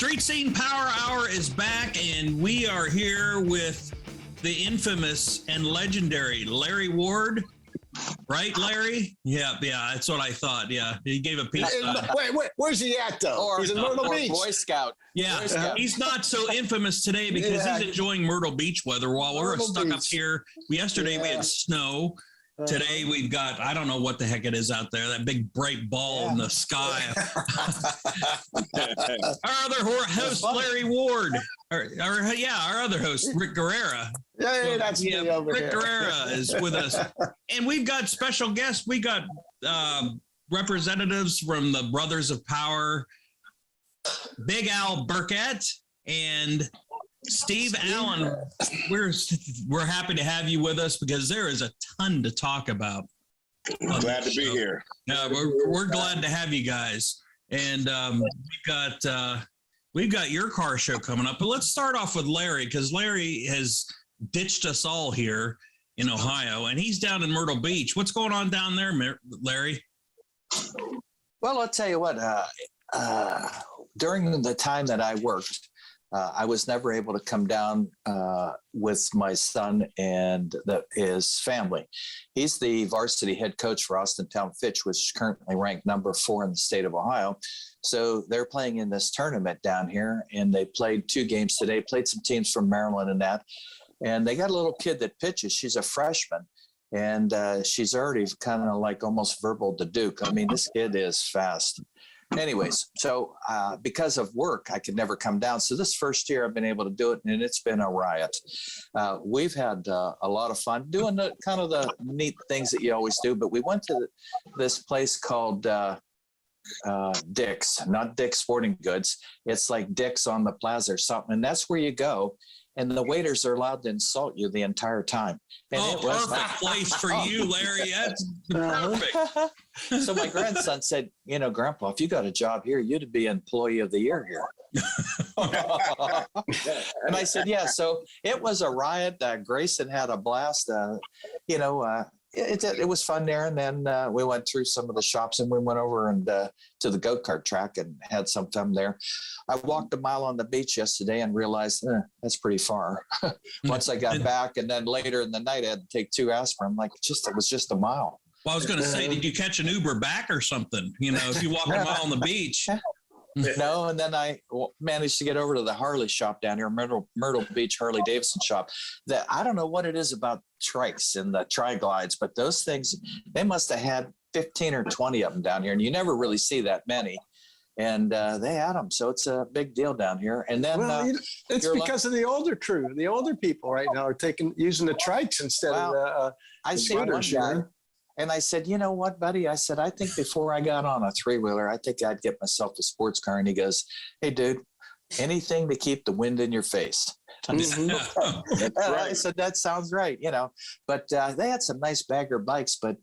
Street Scene Power Hour is back, and we are here with the infamous and legendary Larry Ward. Right, Larry? Yeah, that's what I thought. Yeah, he gave a piece. Wait, where's he at, though? He's in Myrtle Beach. Boy Scout. Yeah, he's not so infamous today because he's enjoying Myrtle Beach weather while we're stuck up here. Yesterday we had snow. Today we've got, I don't know what the heck it is out there, that big bright ball in the sky. Our other host, Larry Ward. Our other host, Rick Guerrera. That's me over Rick here. Guerrera is with us. And we've got special guests. We got representatives from the Brothers of Power, Big Al Burkett, and Steve Allen. We're happy to have you with us because there is a ton to talk about. Glad to be here. Yeah, we're glad to have you guys. And we've got your car show coming up. But let's start off with Larry, because Larry has ditched us all here in Ohio, and he's down in Myrtle Beach. What's going on down there, Larry? Well, I'll tell you what. During the time that I worked, I was never able to come down with my son and his family. He's the varsity head coach for Austintown Fitch, which is currently ranked number 4 in the state of Ohio. So they're playing in this tournament down here, and they played 2 games today, played some teams from Maryland and that. And they got a little kid that pitches. She's a freshman, and she's already kind of like almost verbal to Duke. I mean, this kid is fast. Anyways, so because of work, I could never come down. So this first year I've been able to do it, and it's been a riot. We've had a lot of fun doing the kind of the neat things that you always do. But we went to this place called Dick's, not Dick's Sporting Goods. It's like Dick's on the plaza or something. And that's where you go. And the waiters are allowed to insult you the entire time. And it was perfect place for you, Larry. That's perfect. So my grandson said, Grandpa, if you got a job here, you'd be Employee of the Year here. And I said, yeah. So it was a riot. Grayson had a blast. It was fun there. And then we went through some of the shops, and we went over and to the go-kart track and had some fun there. I walked a mile on the beach yesterday and realized that's pretty far. Once I got back, and then later in the night, I had to take 2 aspirin. I'm like, it was just a mile. Well, I was going to say, did you catch an Uber back or something? If you walk a mile on the beach. No, and then I managed to get over to the Harley shop down here, Myrtle Beach Harley Davidson shop. That I don't know what it is about trikes and the tri-glides, but those things, they must have had 15 or 20 of them down here, and you never really see that many. And they had them, so it's a big deal down here. And then it's because of the older crew, the older people right now are using the trikes instead of the I see one guy. And I said, you know what, buddy? I said, I think before I got on a 3-wheeler, I think I'd get myself a sports car. And he goes, hey, dude, anything to keep the wind in your face. Mm-hmm. I said, that sounds right, But they had some nice bagger bikes, but,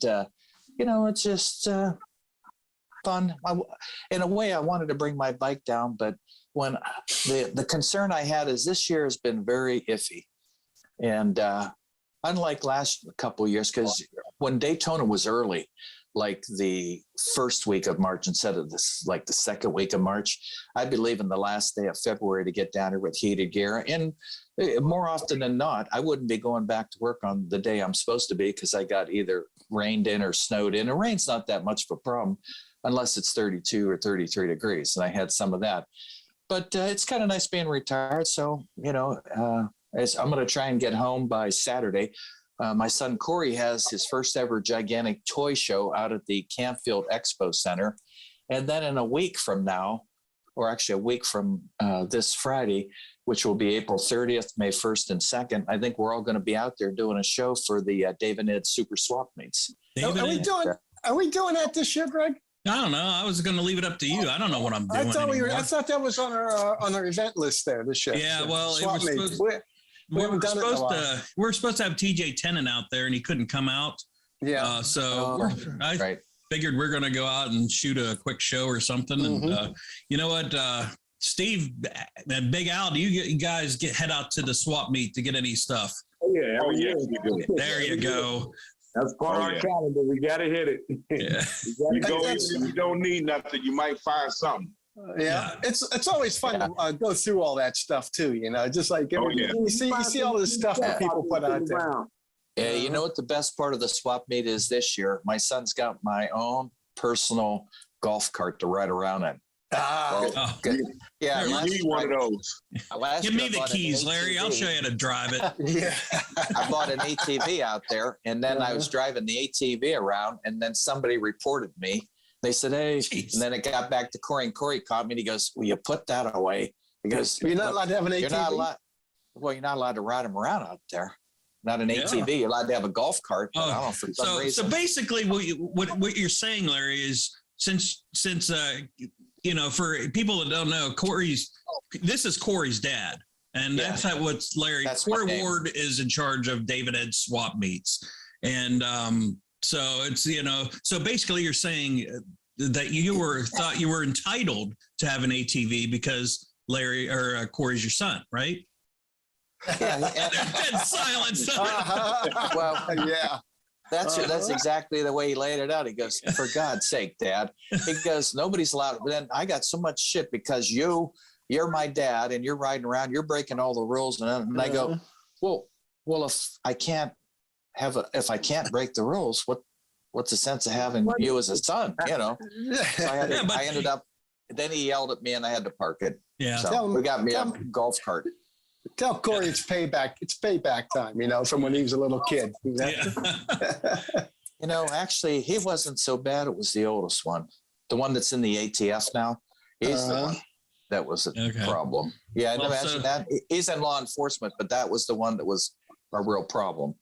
it's just fun. In a way, I wanted to bring my bike down, but when the concern I had is this year has been very iffy. And unlike last couple of years, because when Daytona was early, like the first week of March instead of the second week of March, I'd be leaving the last day of February to get down here with heated gear. And more often than not, I wouldn't be going back to work on the day I'm supposed to be because I got either rained in or snowed in. And rain's not that much of a problem unless it's 32 or 33 degrees. And I had some of that. But it's kind of nice being retired. So, I'm going to try and get home by Saturday. My son Corey has his first ever gigantic toy show out at the Campfield Expo Center. And then in a week from now, or actually a week from this Friday, which will be April 30th, May 1st and 2nd, I think we're all going to be out there doing a show for the Dave and Ed Super Swap Meets. Are we doing that this year, Greg? I don't know. I was going to leave it up to you. I don't know what I'm doing. I thought that was on our event list there this year. Yeah, well, Swap it was Meets. we were supposed to have TJ Tennant out there, and he couldn't come out. Yeah. I figured we're going to go out and shoot a quick show or something. Mm-hmm. And you know what, Steve and Big Al, do you guys head out to the swap meet to get any stuff? Oh yeah, we do. There you go. That's part of our calendar. We got to hit it. Yeah. You don't need nothing. You might find something. Yeah, it's always fun to go through all that stuff too. Just like you see all the stuff that people put out there. Yeah, you know what the best part of the swap meet is this year? My son's got my own personal golf cart to ride around in. Good. Yeah, You need one of those. Give me the keys, Larry. I'll show you how to drive it. Yeah. I bought an ATV out there, and then I was driving the ATV around, and then somebody reported me. They said, "Hey," Jeez. and then it got back to Corey, and Corey caught me, and he goes, "Will you put that away?" He goes, You're not allowed to have an ATV. You're not allowed. Well, you're not allowed to ride them around out there. Not an ATV. You're allowed to have a golf cart. But I don't know, for some reason. So basically, what you're saying, Larry, is since for people that don't know, this is Corey's dad, and that's what's Larry. Corey Ward is in charge of David Ed swap meets, and so it's so basically you're saying that you thought you were entitled to have an ATV because Larry or Corey's your son, right? Yeah, Dead silence. well, Yeah. That's exactly the way he laid it out. He goes, "For God's sake, Dad." He goes, "Nobody's allowed." But then I got so much shit because you're my dad and you're riding around, you're breaking all the rules, and I go, well, if I can't break the rules, what's the sense of having you as a son? So I ended up. Then he yelled at me, and I had to park it. Yeah. So we got me a golf cart. Tell Corey it's payback. It's payback time, from when he was a little kid. Actually, he wasn't so bad. It was the oldest one, the one that's in the ATF now. He's the one that was a problem. Yeah, I imagine that. He's in law enforcement, but that was the one that was a real problem.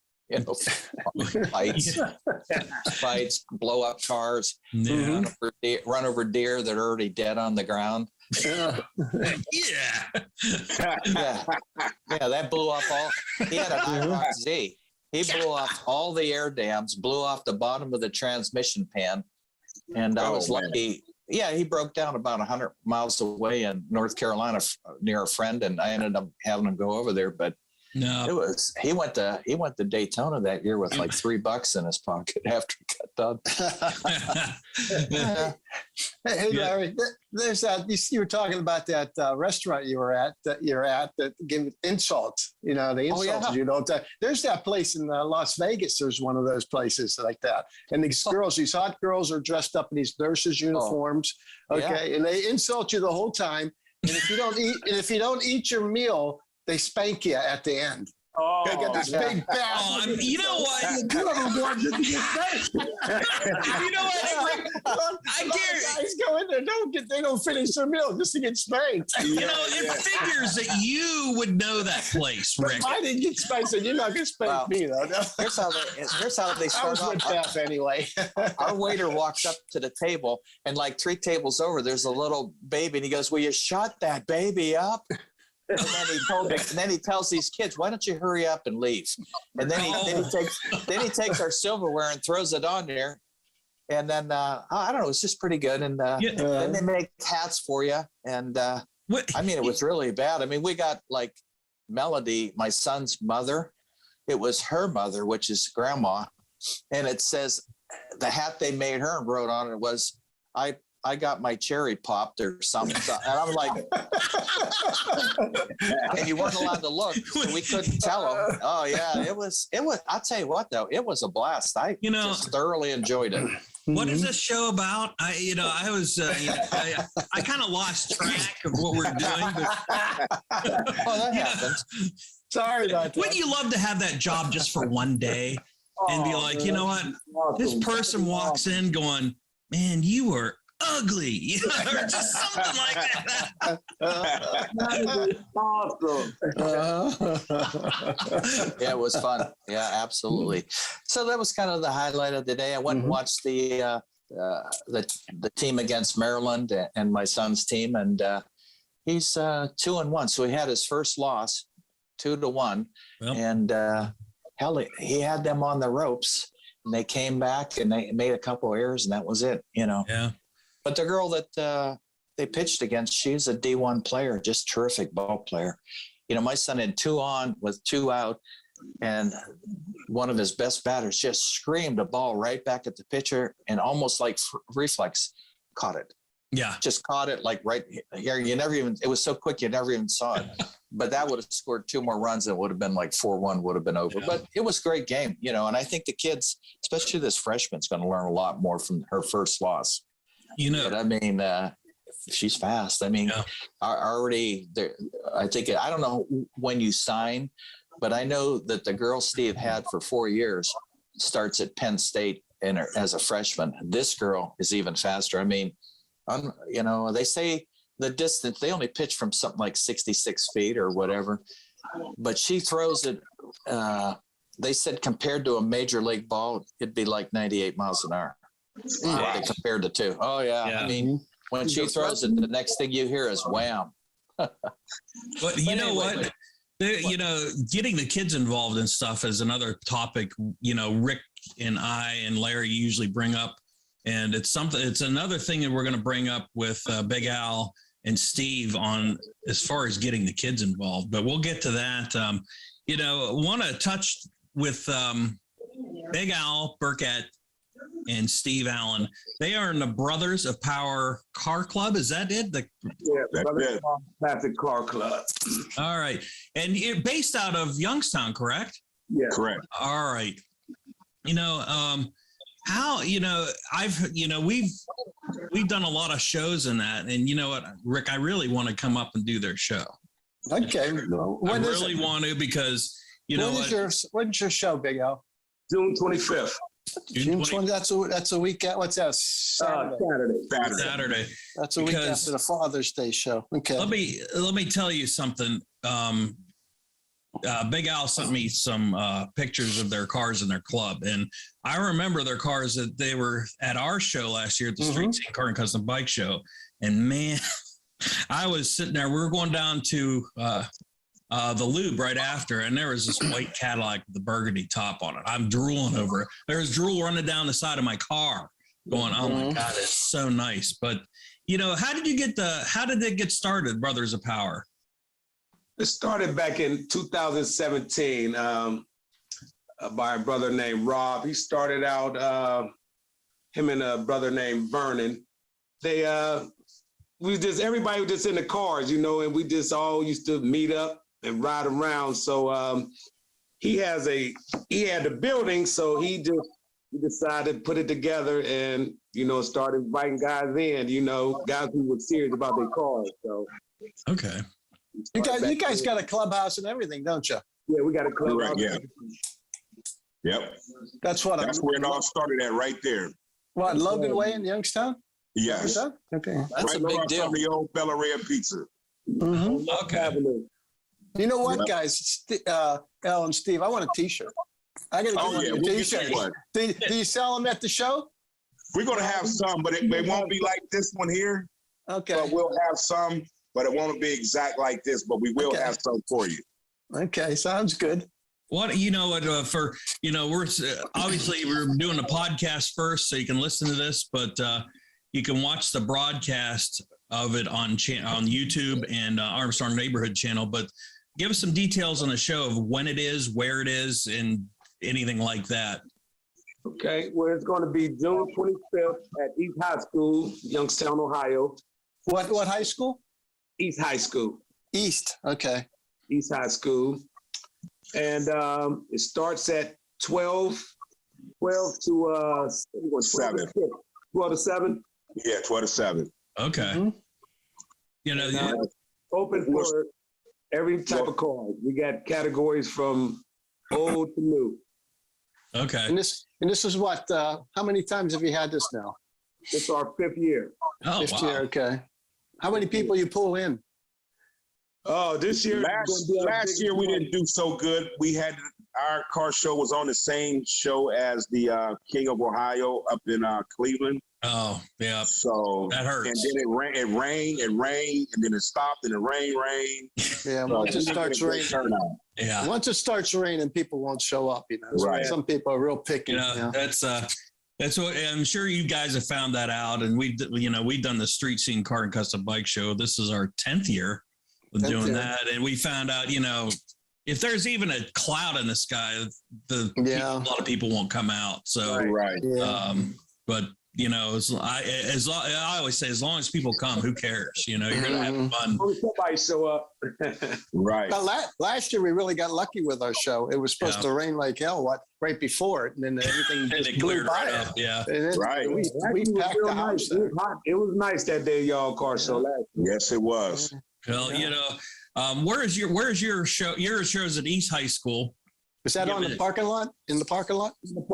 Fights, blow up cars, run over deer that are already dead on the ground. Yeah, that blew off all. He had an IROC Z. He blew off all the air dams, blew off the bottom of the transmission pan, and I was lucky. Yeah, he broke down about 100 miles away in North Carolina near a friend, and I ended up having him go over there. But he went to Daytona that year with like $3 in his pocket after he got done. Hey, Larry, there's that. You were talking about that restaurant that gave insults. The insults. There's that place in Las Vegas. There's one of those places like that. And these hot girls, are dressed up in these nurses' uniforms. And they insult you the whole time. And if you don't eat your meal, they spank you at the end. They got this big bath. You know what? You know what? I dare guys go in there. They don't finish their meal just to get spanked. It figures that you would know that place, Rick. If I didn't get spanked, so you're not gonna spank me though. No. Here's how they start. I was with Beth anyway. Our waiter walks up to the table, and like 3 tables over, there's a little baby, and he goes, "Will you shut that baby up?" And then he tells these kids, "Why don't you hurry up and leave?" And then he takes our silverware and throws it on there. And then I don't know, it's just pretty good. And then they make hats for you. And it was really bad. I mean, we got like Melody, my son's mother. It was her mother, which is grandma. And it says the hat they made her and wrote on it was, I got my cherry popped or something. And I'm like, and you weren't allowed to look, so we couldn't tell them. Oh yeah, it was, I'll tell you what though, it was a blast. I just thoroughly enjoyed it. What is this show about? I kind of lost track of what we're doing. That happens. Sorry about that. Wouldn't you love to have that job just for one day and be like, you know what? This person walks in going, "Man, you were ugly," or just something like that. Yeah, it was fun. Yeah, absolutely. So that was kind of the highlight of the day. I went and watched the team against Maryland and my son's team, and he's 2-1. So he had his first loss, 2-1, and he had them on the ropes, and they came back and they made a couple of errors, and that was it. Yeah. But the girl that they pitched against, she's a D1 player, just terrific ball player. My son had 2 on with 2 out, and one of his best batters just screamed a ball right back at the pitcher and almost like reflex caught it. Yeah. Just caught it like right here. It was so quick, you never even saw it. But that would have scored 2 more runs. It would have been like 4-1 would have been over. Yeah. But it was a great game, and I think the kids, especially this freshman's going to learn a lot more from her first loss. But I mean, she's fast. I mean, already there, I don't know when you sign, but I know that the girl Steve had for 4 years starts at Penn State and as a freshman. This girl is even faster. I mean, they say the distance, they only pitch from something like 66 feet or whatever, but she throws it. They said compared to a major league ball, it'd be like 98 miles an hour. Wow. They compared the two. Oh yeah. I mean, when she throws it, the next thing you hear is wham. But you know what? Getting the kids involved in stuff is another topic, Rick and I and Larry usually bring up. And it's another thing that we're going to bring up with Big Al and Steve on as far as getting the kids involved. But we'll get to that. Want to touch with Big Al Burkett and Steve Allen. They are in the Brothers of Power Car Club. Is that it? That's Classic Car Club. All right. And you're based out of Youngstown, correct? Yeah. correct. All right. How, we've done a lot of shows in that. And you know what, Rick, I really want to come up and do their show. Okay. Well, I really want to because, when's your show, Big Al? June 25th. June 20. That's a weekend. What's that? Saturday. Saturday. That's a week after the Father's Day show. Okay. Let me tell you something. Big Al sent me some pictures of their cars in their club, and I remember their cars that they were at our show last year at the Street Scene Car and Custom Bike Show. And man, I was sitting there. We were going down to the lube right after, and there was this white Cadillac with the burgundy top on it. I'm drooling over it. There was drool running down the side of my car, going, "Oh my God, it's so nice." But how did it get started, Brothers of Power? It started back in 2017 by a brother named Rob. He started out, him and a brother named Vernon. Everybody was just in the cars, and we just all used to meet up and ride around. So he had the building, so he decided to put it together and, started inviting guys in, guys who were serious about their cars. So okay. You guys got a clubhouse and everything, don't you? Yeah, we got a clubhouse. Yeah. Yep. That's where it all started at, right there. What, Logan Way in Youngstown? Yes. Okay. That's a big deal. The old Bella Ria Pizza. Mm-hmm. Okay. You know what, guys? Al and Steve, I want a T-shirt. I got to get a T-shirt. Do you sell them at the show? We're going to have some, but it won't be like this one here. Okay. But we'll have some, but it won't be exact like this, but we will have some for you. Okay, sounds good. We're obviously we're doing a podcast first, so you can listen to this, but you can watch the broadcast of it on YouTube and Armstrong Neighborhood Channel. But give us some details on the show of when it is, where it is, and anything like that. Okay, well, it's going to be June 25th at East High School, Youngstown, Ohio. What high school? East High School. East, okay. East High School. And it starts at 12 to 7. 12 to 7? Yeah, 12 to 7. Okay. Mm-hmm. Open for every type of car. We got categories from old to new. Okay. And this is what? How many times have you had this now? It's our 5th year. Oh, 5th wow. year, okay. How many people you pull in? Oh, this year. Last year we didn't do so good. Our car show was on the same show as the King of Ohio up in Cleveland. Oh, yeah. So that hurts. And then it rained, and then it stopped, and it rained. Yeah, once it starts raining. Yeah. Once it starts raining, people won't show up. So right. Some people are real picky. That's what I'm sure you guys have found that out. And we've done the Street Scene Car and Custom Bike Show. This is our 10th year of doing that, and we found out, if there's even a cloud in the sky, a lot of people won't come out. So, right. Yeah. But I always say, as long as people come, who cares? You're going to have fun. Somebody show up. Right. But last year we really got lucky with our show. It was supposed to rain like hell right before it, and then everything just blew by. Up. Yeah. Right. We packed the house. It was nice that day, y'all car show last year. Yes, it was. Well, where's your show? Your show's at East High School. Was that on the parking lot? In the parking lot?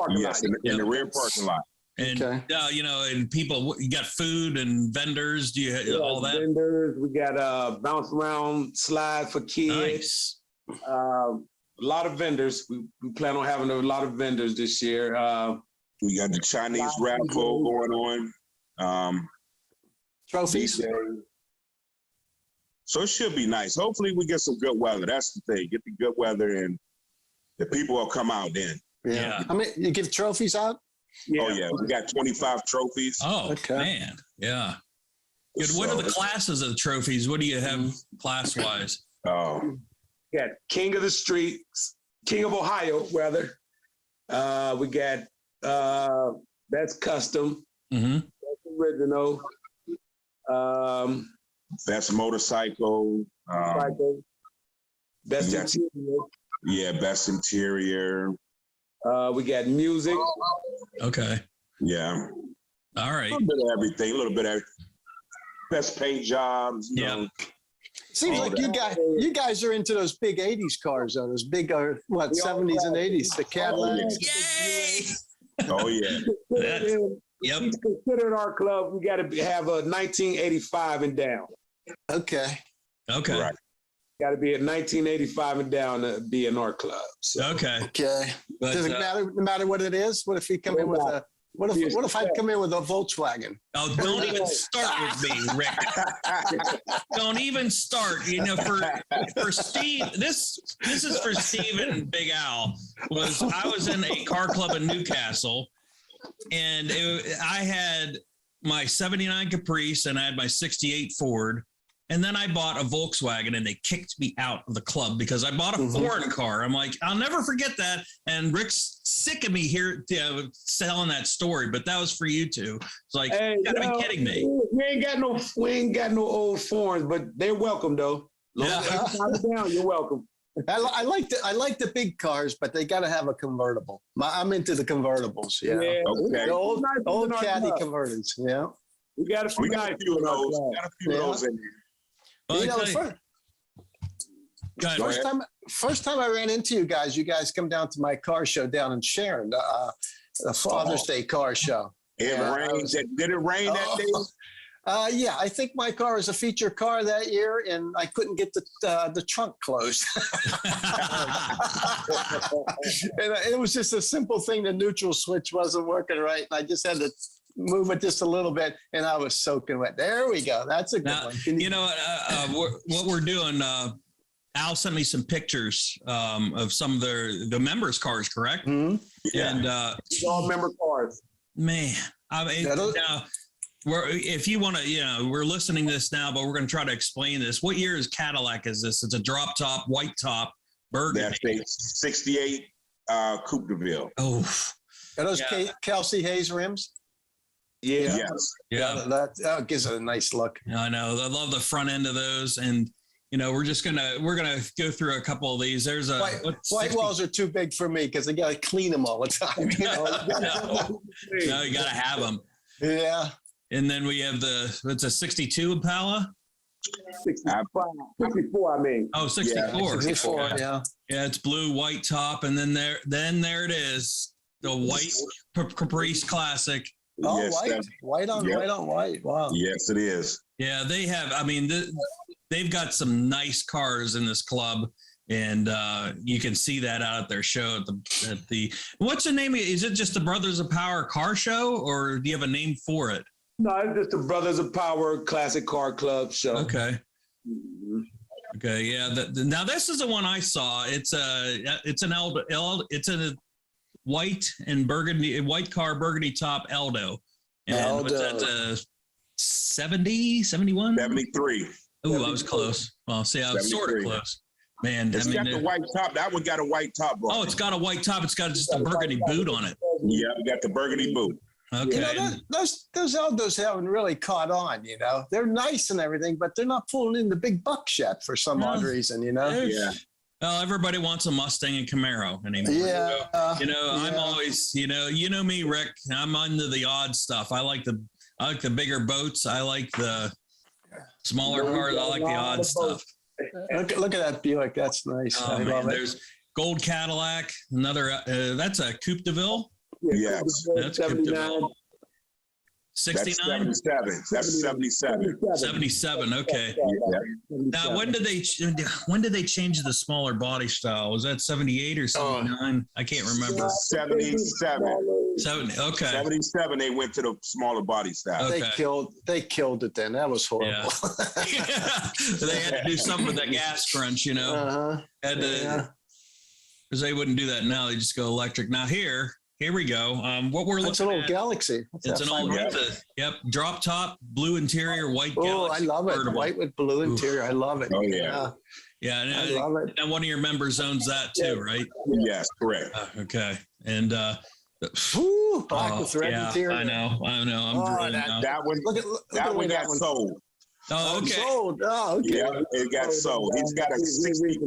Yes, in the rear parking lot. And and people, you got food and vendors. Do you all that? Vendors. We got a bounce around slide for kids. Nice. A lot of vendors. We plan on having a lot of vendors this year. We got the Chinese raffle going on. Trophies. So it should be nice. Hopefully we get some good weather. That's the thing. Get the good weather and the people will come out then. Yeah. I mean, you give trophies out? Yeah. Oh, yeah. We got 25 trophies. Oh, man. Yeah. Good. What are the classes of the trophies? What do you have class-wise? Oh. We got King of the Streets, King of Ohio, rather. We got that's custom. Mm-hmm. That's original. Best motorcycle. Best interior. Yeah, best interior. We got music. Okay. Yeah. All right. A little bit of everything. A little bit of best paint jobs. You know. Seems like you guys are into those big 80s cars, though. Those big, 70s and 80s, the Cadillacs. Yay! Oh, yeah. Yep. He's considered our club. We got to have a 1985 and down. Okay. Right. Got to be at 1985 and down to be in our club. So. Okay. But, Does it matter what it is? What if he come in with a what if I come in with a Volkswagen? Oh, don't even start with me, Rick. Don't even start. For Steve, this is for Steve and Big Al. I was in a car club in Newcastle, and I had my 79 Caprice and I had my 68 Ford. And then I bought a Volkswagen and they kicked me out of the club because I bought a foreign car. I'm like, I'll never forget that. And Rick's sick of me here selling that story, but that was for you two. It's like, you gotta be kidding me. We ain't got no old foreigns, but they're welcome though. Down, you're welcome. I like the big cars, but they got to have a convertible. I'm into the convertibles. Yeah. Okay. The old caddy converters. Yeah. We got a few of those. Got a few of those in there. First time I ran into you guys come down to my car show down in Sharon, the Father's Day car show. It rained. Did it rain that day? Yeah, I think my car was a feature car that year, and I couldn't get the trunk closed. And it was just a simple thing. The neutral switch wasn't working right, and I just had to move it just a little bit, and I was soaking wet. There we go. That's a good one. What we're doing, Al sent me some pictures of some of the members' cars, correct? Mm-hmm. Yeah. And it's all member cars. Man, I mean, now, if you want to, we're listening to this now, but we're going to try to explain this. What year is Cadillac? Is this? It's a drop top, white top, burgundy. That's a 68 Coupe de Ville. Oh, are those Kelsey Hayes rims? Yeah. Yes. Yeah. That gives it a nice look. I know. I love the front end of those. And, we're going to go through a couple of these. There's white walls are too big for me because I got to clean them all the time. No, you got to have them. Yeah. And then we have it's a 62 Impala. 64, I mean. Oh, 64. 64, yeah. Yeah, it's blue, white top. And then there it is. The white Caprice Classic. Oh, yes, white on white. Wow. Yes, it is. Yeah, they have. I mean, they've got some nice cars in this club, and you can see that out at their show at the. What's the name? Is it just the Brothers of Power Car Show, or do you have a name for it? No, it's just the Brothers of Power Classic Car Club show. Okay. Okay. Yeah. Now this is the one I saw. It's a white and burgundy, white car, burgundy top Aldo. And what's that? 70, 71? 73. Oh, I was close. Well, see, I was sort of close. Man, it's got the white top. That one got a white top, bro. Oh, it's got a white top. It's got just a burgundy boot on it. Yeah, we got the burgundy boot. Okay. You know, those Aldos haven't really caught on. You know, they're nice and everything, but they're not pulling in the big bucks yet for some odd reason. You know. Yeah. Well, everybody wants a Mustang and Camaro anymore. Yeah. You know, I'm always, you know me, Rick. I'm into the odd stuff. I like the bigger boats. I like the smaller cars. I like the odd stuff. Look at that Buick. That's nice. Oh, I man, love it. there's gold Cadillac. Another. That's a Coupe de Ville. Yes. That's Coupe de Ville. 69? That's 77. That's 77. 77. Okay. Yeah. Now, when did they change the smaller body style? Was that 78 or 79? I can't remember. 77. Okay. 77. They went to the smaller body style. Okay. They killed it then. That was horrible. Yeah. They had to do something with that gas crunch, you know. Had to, because they wouldn't do that now. They just go electric. Now here we go. What we're That's looking an old at. Galaxy. It's an old, drop top, blue interior, white Galaxy. I love it. Convertible. White with blue interior. I love it. Oh, yeah. Yeah, and, I love it. and one of your members owns that too, right? Yes, correct. Okay, and black with red interior. I know. I'm drooling now. That one, that one got sold. Oh, okay. Sold. Oh, okay. Yeah, it got sold. He's got a 63.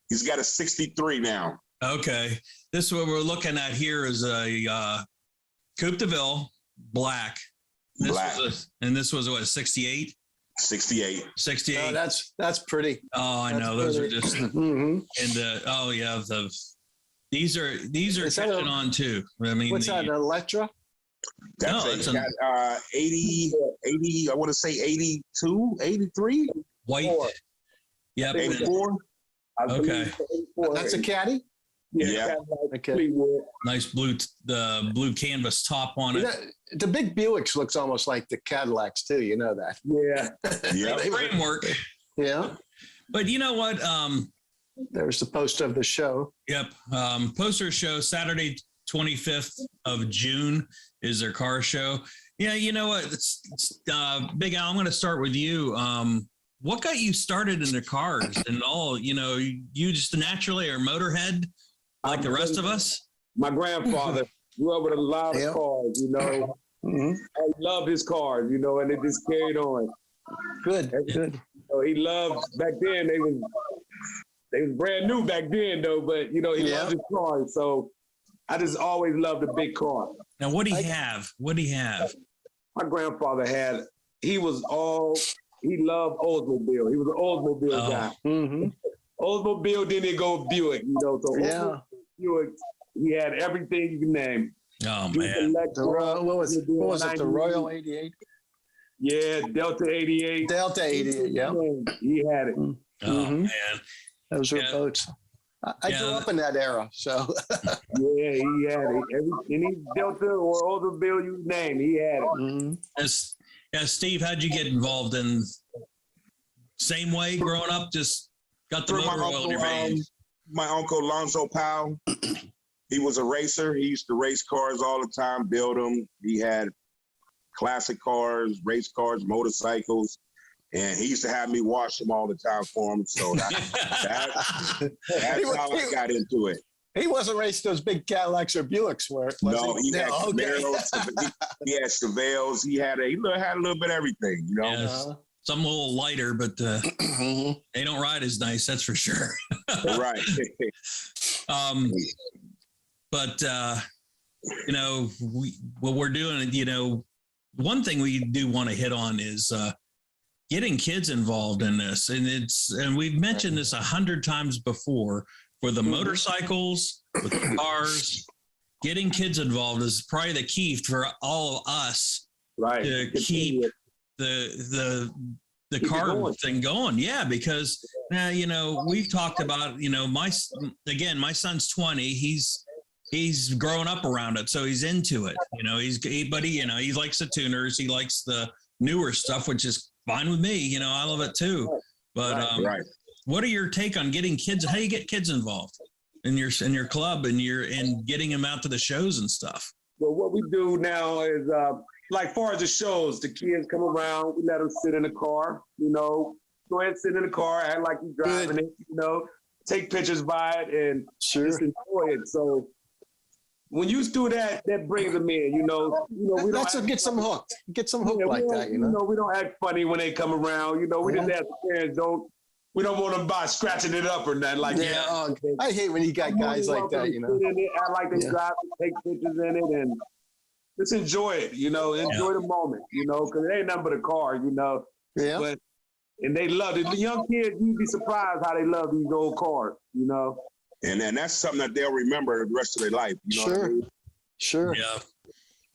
He's got a 63 now. Okay. This is what we're looking at here is a Coupe de Ville, black. This was what, 68? 68. 68. Oh, that's pretty. Oh, I know. Those are just and these are catching on too. I mean, what's that, an Electra? That's got 80, I want to say 82, 83. White. Yep. 84. Okay. That's a caddy? Yeah. Okay. Nice the blue canvas top on it. The big Buicks looks almost like the Cadillacs too. You know that. Yeah. Framework. Yeah. But you know what? There's the poster of the show. Yep. Poster show Saturday, 25th of June is their car show. Yeah. You know what? It's Big Al, I'm going to start with you. What got you started in the cars and all? You know, you just naturally are a motorhead like the rest of us? My grandfather grew up with a lot of cars, you know. I love his cars, you know, and it just carried on. Good. So he loved, back then they was brand new back then though, but you know, he loved his cars. So I just always loved a big car. Now, what do you have? My grandfather he loved Oldsmobile. He was an Oldsmobile guy. Oldsmobile, then they go Buick, you know. So Buick, he had everything you can name. Oh man. What was it? The Royal 88? Yeah, Delta 88. Delta 88, yeah. He had it. Oh man. Those were boats. I grew up in that era, so. Yeah, he had it. Any Delta or Oldsmobile you name, he had it. Steve, how'd you get involved in same way growing up? Just got the motor oil in your veins? My uncle Lonzo Powell, he was a racer. He used to race cars all the time, build them. He had classic cars, race cars, motorcycles, and he used to have me wash them all the time for him. So that's how I got into it. He wasn't racing those big Cadillacs or Buicks, No, he had Camaros, he had Chevelles, he had a little bit of everything, you know. Yes. Some a little lighter, but they don't ride as nice, that's for sure. Right. But you know, what we're doing, you know, one thing we do want to hit on is getting kids involved in this, and we've mentioned this 100 times before. For the motorcycles, with the cars, getting kids involved is probably the key for all of us to keep the car thing going. Yeah, because you know, we've talked about, you know, my son's 20. He's grown up around it, so he's into it. You know, he likes the tuners. He likes the newer stuff, which is fine with me. You know, I love it too. But what are your take on getting kids? How do you get kids involved in your club and getting them out to the shows and stuff? Well, what we do now is like far as the shows, the kids come around, we let them sit in the car, you know, go ahead and sit in the car, act like you're driving it, you know, take pictures by it and just enjoy it. So when you do that, that brings them in. We don't That's what gets them hooked. Get them hooked like that. We don't act funny when they come around. We just ask the parents, we don't want them by scratching it up or nothing like that. Oh, I hate when you got guys like that. I like they drive and take pictures in it and just enjoy it. Enjoy the moment. Because it ain't nothing but a car. Yeah. But and they love it. The young kids, you'd be surprised how they love these old cars. And then that's something that they'll remember the rest of their life. You know Sure. what I mean? Sure. Yeah.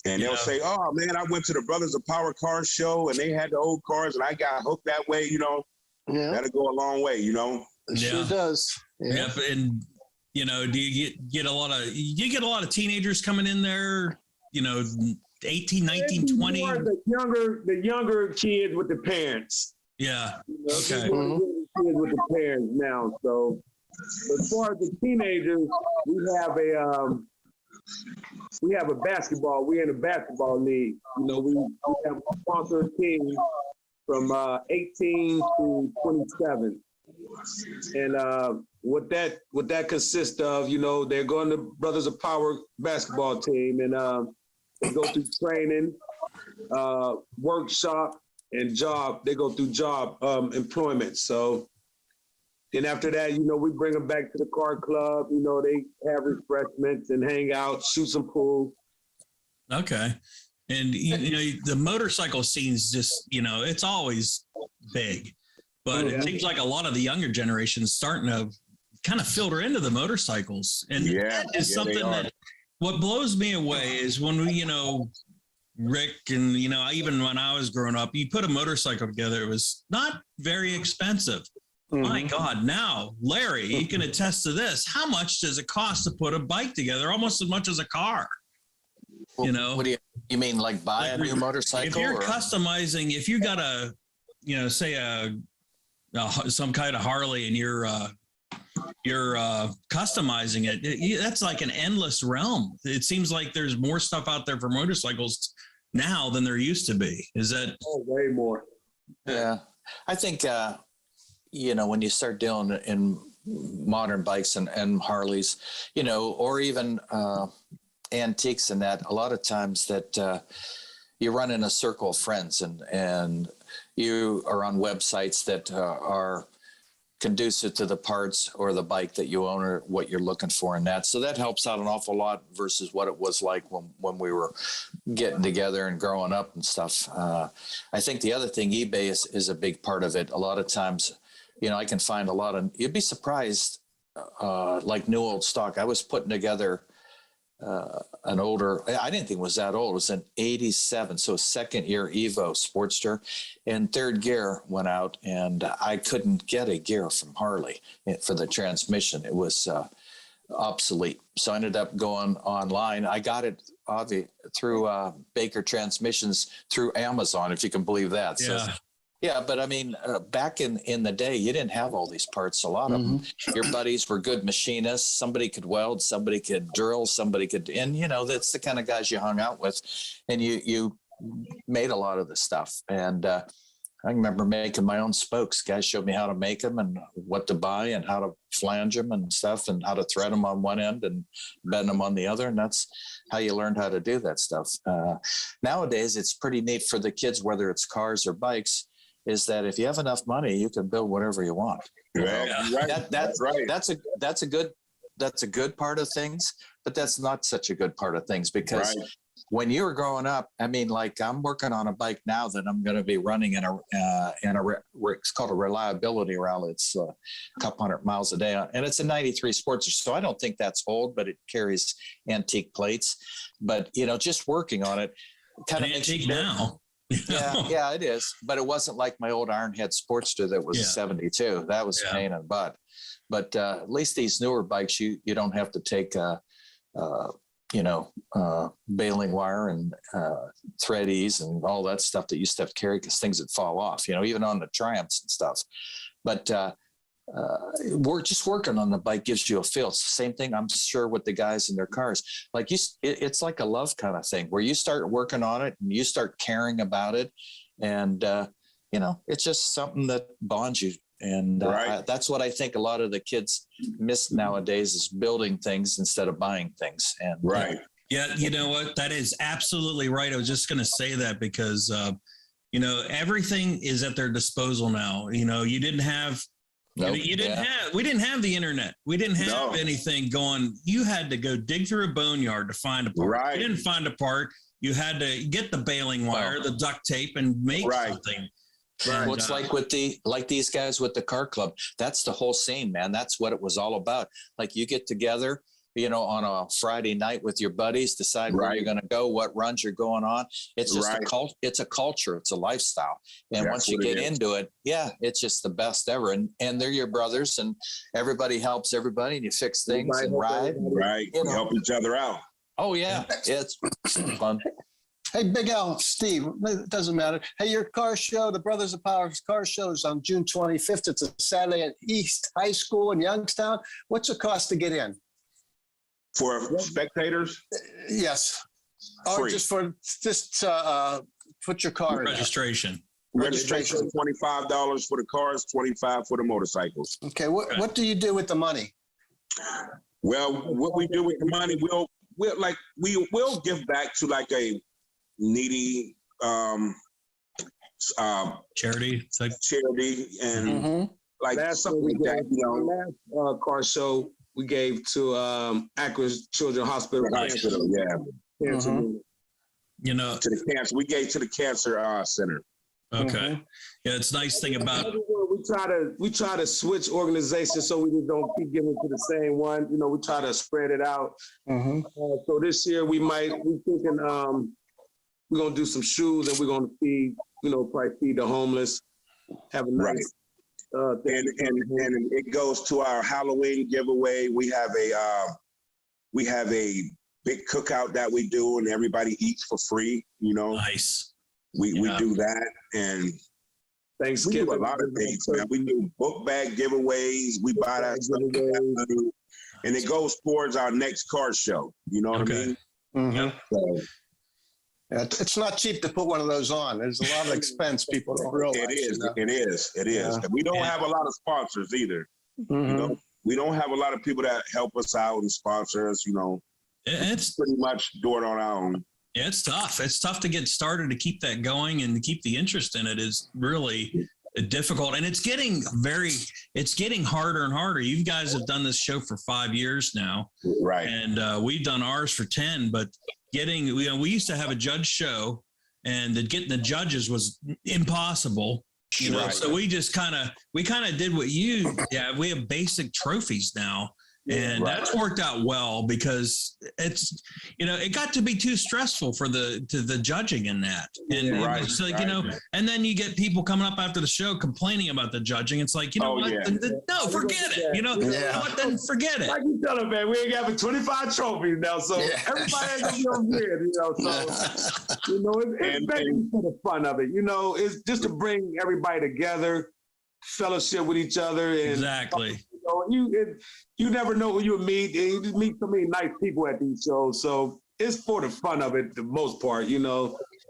And they'll say, "Oh man, I went to the Brothers of Power Car show, and they had the old cars, and I got hooked that way." Yeah. That'll go a long way. It sure does. Yeah. Yep. And do you get a lot of teenagers coming in there? 18, 19, 20. The younger kids with the parents. Yeah. Okay. Okay. Kids with the parents now. So as far as the teenagers, we have a basketball. We're in a basketball league. We have a sponsor team from 18 to 27. And what that consists of, they're going to Brothers of Power basketball team, and they go through training, workshop, and job. They go through job employment. So then after that, we bring them back to the car club. They have refreshments and hang out, shoot some pool. Okay. And, the motorcycle scene's just, it's always big, but it seems like a lot of the younger generation's starting to kind of filter into the motorcycles. And that is something that what blows me away is when we, Rick and, even when I was growing up, you put a motorcycle together, it was not very expensive. Mm-hmm. My God, now, Larry, you can attest to this. How much does it cost to put a bike together? Almost as much as a car. What do you mean, like buy a new motorcycle? If you're customizing, if you got say some kind of Harley and you're customizing it, that's like an endless realm. It seems like there's more stuff out there for motorcycles now than there used to be. Is that? Oh, way more. Yeah. I think, when you start dealing in modern bikes and Harleys, or even antiques and that, a lot of times that you run in a circle of friends and you are on websites that are conducive to the parts or the bike that you own or what you're looking for in that. So that helps out an awful lot versus what it was like when we were getting together and growing up and stuff. I think the other thing, eBay is a big part of it. A lot of times, I can find a lot of, you'd be surprised, like new old stock. I was putting together an older, I didn't think it was that old. It was an 87. So second year Evo Sportster, and third gear went out and I couldn't get a gear from Harley for the transmission. It was obsolete. So I ended up going online. I got it through Baker Transmissions through Amazon, if you can believe that. Yeah. So, yeah, but I mean, back in the day, you didn't have all these parts. A lot of them, your buddies were good machinists. Somebody could weld, somebody could drill, somebody could, and that's the kind of guys you hung out with, and you made a lot of the stuff. And I remember making my own spokes. Guys showed me how to make them and what to buy and how to flange them and stuff and how to thread them on one end and bend them on the other. And that's how you learned how to do that stuff. Nowadays, it's pretty neat for the kids, whether it's cars or bikes, is that if you have enough money, you can build whatever you want. Right. That's right. That's a good part of things, but that's not such a good part of things because when you were growing up, I mean, like I'm working on a bike now that I'm going to be running in a it's called a reliability rally. It's a couple hundred miles a day, and it's a 93 Sportster. So I don't think that's old, but it carries antique plates. But just working on it kind of makes antique now. Yeah, it is. But it wasn't like my old Ironhead Sportster that was a 72. That was a pain in the butt. But at least these newer bikes, you don't have to take, baling wire and threadies and all that stuff that you used to have to carry because things would fall off, even on the Triumphs and stuff. But we're just working on the bike gives you a feel. It's the same thing, I'm sure, with the guys in their cars. Like it's like a love kind of thing where you start working on it and you start caring about it, and it's just something that bonds you And Right. that's what I think a lot of the kids miss nowadays is building things instead of buying things. And Right. Yeah, you know what? That is absolutely right. I was just going to say that because, you know, everything is at their disposal now. You know, you didn't have, Nope. we didn't have the internet. We didn't have anything going. You had to go dig through a boneyard to find a part. Right. You didn't find a part. You had to get the baling wire, the duct tape, and make something. Well, it's like these guys with the car club. That's the whole scene, man. That's what it was all about. Like you get together, you know, on a Friday night with your buddies, decide where you're going to go, what runs you're going on. It's just it's a culture. It's a lifestyle. And once you get into it, it's just the best ever. And they're your brothers and everybody helps everybody and you fix things and ride. Right. You help each other out. Oh yeah. It's fun. Hey, Big Al, Steve, it doesn't matter. Hey, your car show, the Brothers of Power car show is on June 25th. It's a Saturday at East High School in Youngstown. What's the cost to get in? For spectators? Yes. Or Free. just put your car in. Registration. Registration $25 for the cars, $25 for the motorcycles. Okay. What do you do with the money? Well, what we do with the money, we'll give back to like a needy Charity. charity and like something like that. You know, Last car show we gave to Akron Children's Hospital. Cancer. You know, To the cancer. We gave to the cancer center. okay. Yeah, it's a nice thing about We try to switch organizations so we just don't keep giving to the same one. You know, we try to spread it out. So this year we're thinking we're gonna do some shoes and we're gonna feed, probably feed the homeless. Have a nice thing. And it goes to our Halloween giveaway. We have a big cookout that we do and everybody eats for free, nice. We do that and Thanksgiving. we do a lot of things, man. We do book bag giveaways. We buy that stuff. And it goes towards our next car show. You know what I mean? So, It's not cheap to put one of those on. There's a lot of expense people don't realize. It is. We don't have a lot of sponsors either. We don't have a lot of people that help us out and sponsor us, It's pretty much do it on our own. Yeah, it's tough. It's tough to get started, to keep that going and to keep the interest in it is really difficult. And it's getting harder and harder. You guys have done this show for 5 years now. Right. And we've done ours for 10, but we used to have a judge show and getting the judges was impossible. So we just kind of did what we have basic trophies now. And that's worked out well because it's, it got to be too stressful for the judging in that. And it's like, and then you get people coming up after the show complaining about the judging. It's like, no, forget it. What? Then forget it. Like you tell them, man, we ain't having 25 trophies now. So everybody ain't gonna be on here, it's basically for the fun of it. It's just to bring everybody together, fellowship with each other. And, exactly. You never know who you meet, and you just meet so many nice people at these shows. So it's for the fun of it, the most part,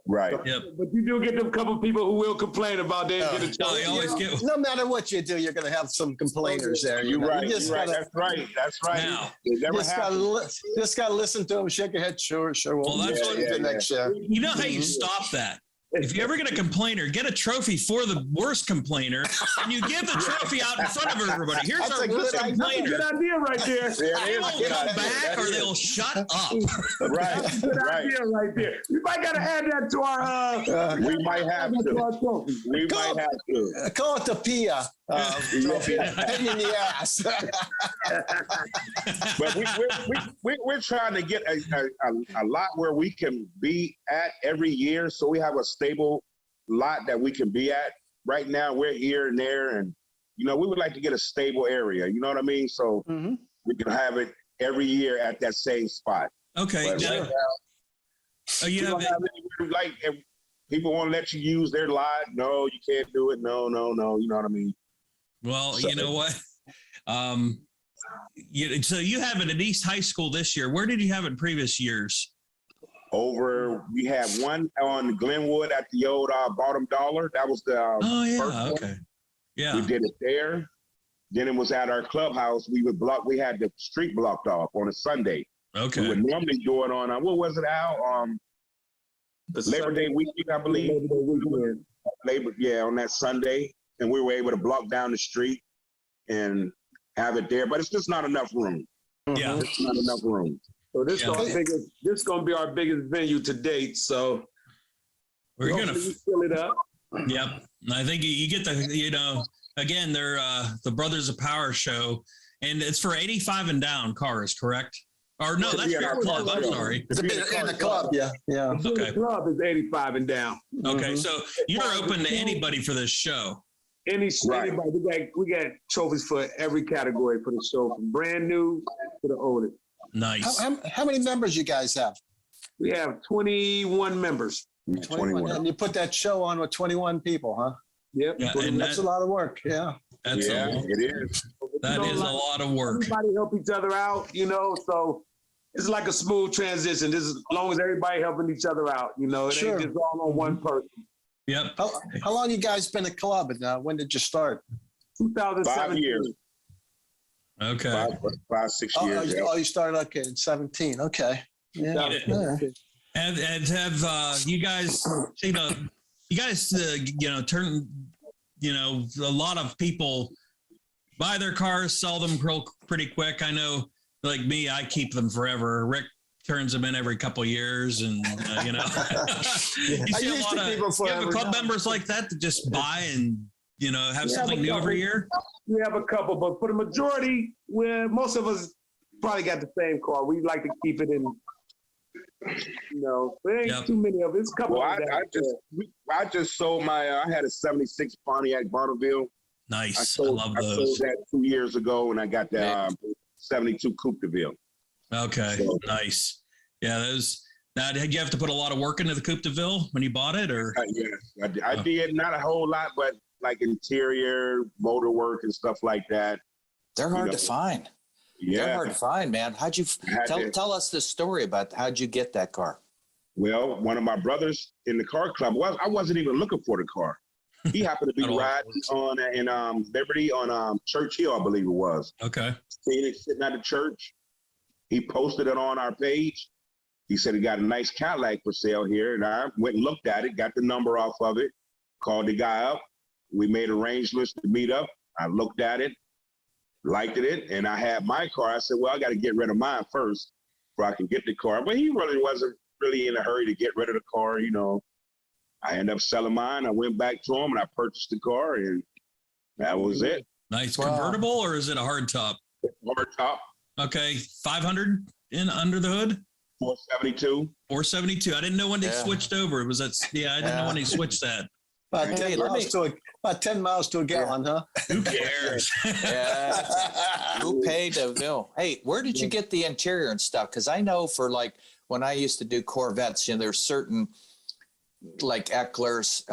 Right. Yep. But you do get them couple people who will complain about they get a chance. No matter what you do, you're going to have some complainers there. You're right. That's right. Now, it never just got to listen to them, shake your head. Sure. Well, that's the next show. You know how you stop that? If you ever get a complainer, get a trophy for the worst complainer, and you give the trophy out in front of everybody. Here's our worst complainer. Good idea right there. They will come back or they'll shut up. Right. Good idea right there. You might got to add that to our. We might have to. We might have to. Call it the PIA trophy. Pain in the ass. But we're trying to get a lot where we can be at every year, so we have a stable lot that we can be at. Right now, we're here and there, and we would like to get a stable area. You know what I mean? So we can have it every year at that same spot. Okay. But right now, you don't have anywhere, like if people want to let you use their lot. No, you can't do it. No. You know what I mean? Well, so, you know what? So you have it at East High School this year. Where did you have it in previous years? We had one on Glenwood at the old Bottom Dollar. That was the first one. Yeah. We did it there. Then it was at our clubhouse. We had the street blocked off on a Sunday. Okay. We would normally do it on, what was it, Al? Labor Day weekend, I believe. Labor Day weekend. On that Sunday. And we were able to block down the street and have it there. But it's just not enough room. Yeah. It's not enough room. So this is going to be our biggest venue to date. So we're going to fill it up. Yep. And I think you get the, again, they're the Brothers of Power show, and it's for 85 and down cars, correct? Or no, that's your club. I'm sorry. It's in the club. Yeah. Okay. The club is 85 and down. Okay. So you're open to anybody for this show. Anybody. We got trophies for every category for the show, from brand new to the oldest. Nice. How many members you guys have? We have 21 members. 21. And you put that show on with 21 people, huh? Yep. Yeah, That's a lot of work. Yeah. It is. That is a lot of work. Everybody help each other out, so it's like a smooth transition. This is as long as everybody helping each other out, it Sure. ain't just all on one person. Yep. How long you guys been a club, and when did you start? 2017. 5 years. Okay. 5, 6 years. You started in 17. Okay. Yeah. Have you guys, turn, a lot of people buy their cars, sell them pretty quick. I know, like me, I keep them forever. Rick turns them in every couple of years, and you see a lot of you have club members like that just buy and have something new every year. We have a couple, but for the majority, most of us probably got the same car. We like to keep it in. There ain't too many of it. It's a couple. Well, I just sold I had a 76 Pontiac Bonneville. Nice. I love those. I sold that 2 years ago, and I got that 72 Coupe de Ville. Okay, so, nice. Yeah, Now, did you have to put a lot of work into the Coupe de Ville when you bought it, or? Yeah, I did. Not a whole lot, but like interior, motor work, and stuff like that. They're hard to find. Yeah, they're hard to find, man. How'd you tell us the story about how'd you get that car? Well, one of my brothers in the car club. Well, I wasn't even looking for the car. He happened to be riding in Liberty on Church Hill, I believe it was. Okay. Seen it sitting at the church. He posted it on our page. He said he got a nice Cadillac for sale here, and I went and looked at it, got the number off of it, called the guy up. We made arrangements to meet up. I looked at it, liked it, and I had my car. I said, well, I got to get rid of mine first before I can get the car. But he really wasn't really in a hurry to get rid of the car, I ended up selling mine. I went back to him, and I purchased the car, and that was it. Nice. Convertible, or is it a hard top? Hard top. Okay. 500 in under the hood? 472. 472. I didn't know when they switched over. I didn't know when they switched that. About 10 miles to a gallon, huh? Who cares? Who paid the bill? Hey, where did you get the interior and stuff? Because I know for when I used to do Corvettes, there's certain like Eckler's,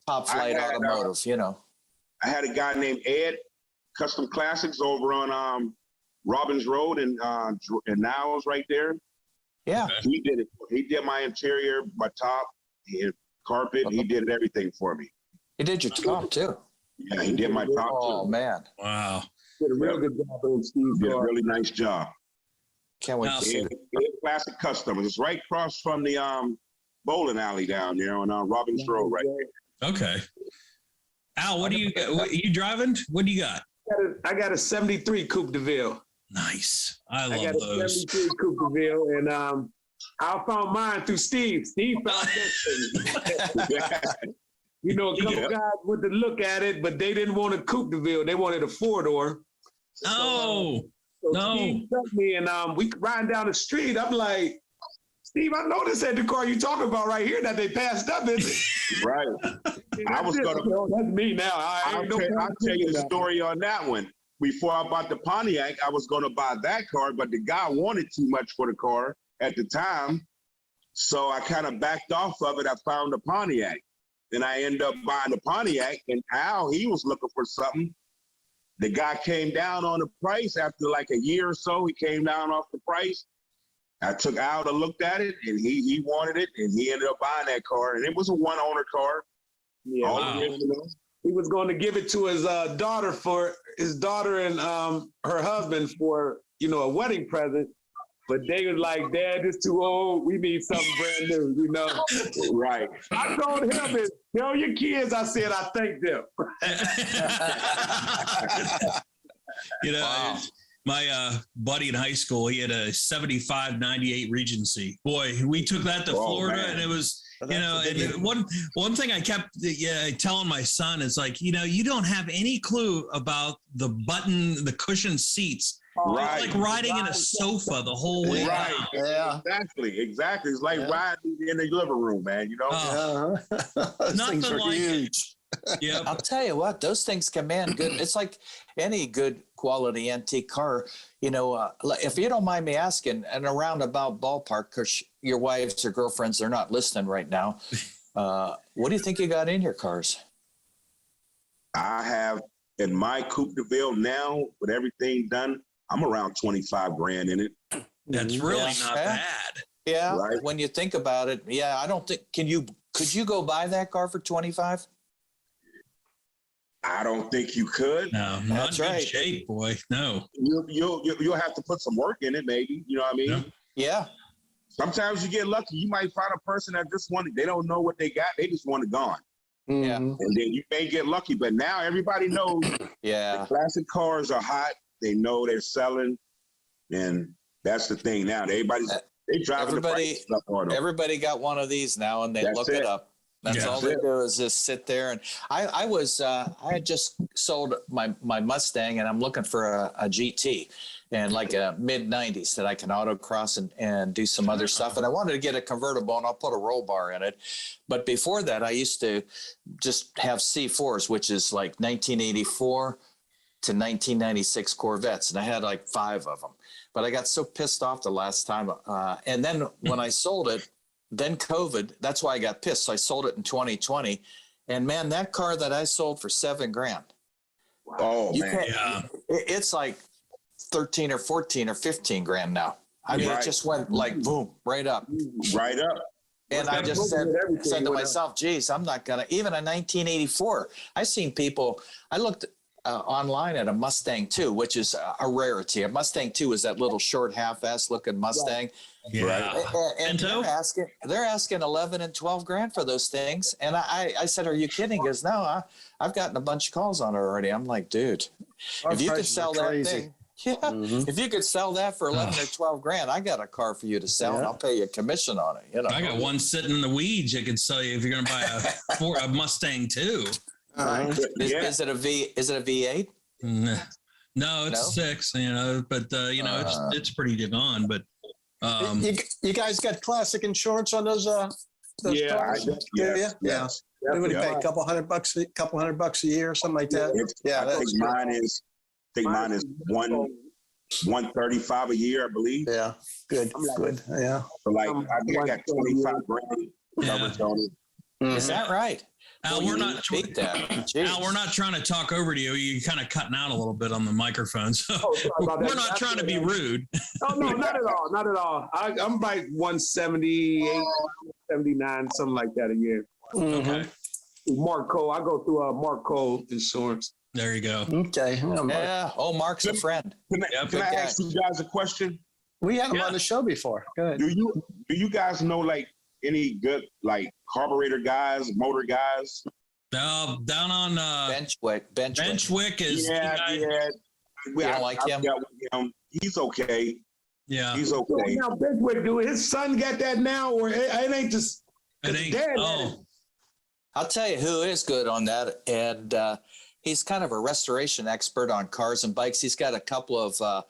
Top Flight Automotive, I had a guy named Ed, Custom Classics, over on Robbins Road and Niles right there. Yeah. He did it. He did my interior, my top, carpet. He did everything for me. He did your top too. Yeah, he did my top too. Oh man. Wow. Did a real good job on Steve's Did a car. really nice job. Can't wait to see it. Classic Custom. It's right across from the bowling alley down there on Robbins Road right there. Okay. Al, what do you got? What, you driving? What do you got? I got a 73 Coupe de Ville. Nice. I love got a those. 73 Coupe de Ville, and I found mine through Steve. Steve found that thing. A couple guys went to look at it, but they didn't want a Coupe de Ville. They wanted a 4-door. No. Steve took me, and we riding down the street. I'm like, Steve, I know this ain't the car you talking about right here that they passed up, is it? Right. That's me now. I'll tell you the story on that one. Before I bought the Pontiac, I was going to buy that car, but the guy wanted too much for the car at the time. So I kind of backed off of it. I found the Pontiac. Then I ended up buying the Pontiac, and Al, he was looking for something. The guy came down on the price after like a year or so. He came down off the price. I took Al to look at it, and he wanted it, and he ended up buying that car. And it was a one-owner car. Yeah. Wow. he was going to give it to his daughter and her husband for, a wedding present. But they was like, Dad, it's too old. We need something brand new, Right. I told him, tell your kids, I said, I thank them. Wow. My buddy in high school, he had a 75-98 Regency. Boy, we took that to Florida, man. And it was, and one thing I kept telling my son is like, you don't have any clue about the cushion seats. Right. It's like riding in a sofa the whole way. Right. Down. Yeah. Exactly. It's like riding in the living room, man. Nothing like huge. Yep. I'll tell you what, those things command good. It's like any good quality antique car, if you don't mind me asking, and a roundabout ballpark, because your wives or girlfriends are not listening right now, what do you think you got in your cars? I have in my Coupe de Ville now, with everything done, I'm around 25 grand in it. That's really not bad. Yeah. Right? When you think about it, I don't think, could you go buy that car for 25? I don't think you could. No, not in good shape, boy. No. You'll have to put some work in it, maybe. You know what I mean? Yeah. Sometimes you get lucky. You might find a person that just they don't know what they got. They just want it gone. Yeah. And then you may get lucky. But now everybody knows the classic cars are hot. They know they're selling. And that's the thing now. They driving the price up on them. Everybody got one of these now, and they look it up. That's all they do is just sit there. And I had just sold my Mustang, and I'm looking for a GT and like a mid 90s that I can autocross and do some other stuff. And I wanted to get a convertible, and I'll put a roll bar in it. But before that, I used to just have C4s, which is like 1984 to 1996 Corvettes. And I had like 5 of them. But I got so pissed off the last time. And then when I sold it, then COVID, that's why I got pissed. So I sold it in 2020. And man, that car that I sold for $7 grand. Oh, man. It's like 13 or 14 or 15 grand now. I mean, it just went like boom, right up. Right up. And I just said to myself, geez, I'm not going to, even a 1984. I seen people, I looked online at a Mustang 2, which is a rarity. A Mustang 2 is that little short half-ass looking Mustang. Yeah. And they're asking 11 and 12 grand for those things. And I said, are you kidding? He goes, no, I've gotten a bunch of calls on it already. I'm like, dude, if you could sell that thing, if you could sell that for 11 or 12 grand, I got a car for you to sell, and I'll pay you a commission on it. I got one sitting in the weeds I can sell you if you're going to buy a Mustang 2. Is it a V8? No, it's 6, but it's pretty good on, but you guys got classic insurance on those cars? Yeah. Everybody pay a couple hundred bucks a year or something like that. I think mine is 135 a year, I believe. Yeah. Good. Yeah. So like I got 25 grand coverage on it. Is that right? Al, we're not trying to talk over to you. You're kind of cutting out a little bit on the microphone. So we're not trying to be rude. Oh, no, not at all. Not at all. I'm like 178, 79, something like that a year. Okay. Mark Cole. I go through Mark Cole Insurance. There you go. Okay. Yeah. Oh, Mark's a friend. Can I ask you guys a question? We had him on the show before. Go ahead. Do you guys know like any good like carburetor guys, motor guys? Down on Benchwick is We don't like him. He's okay. Yeah, he's okay. Now Benchwick, do his son got that now, or it ain't just? I'll tell you who is good on that, and he's kind of a restoration expert on cars and bikes. He's got a couple of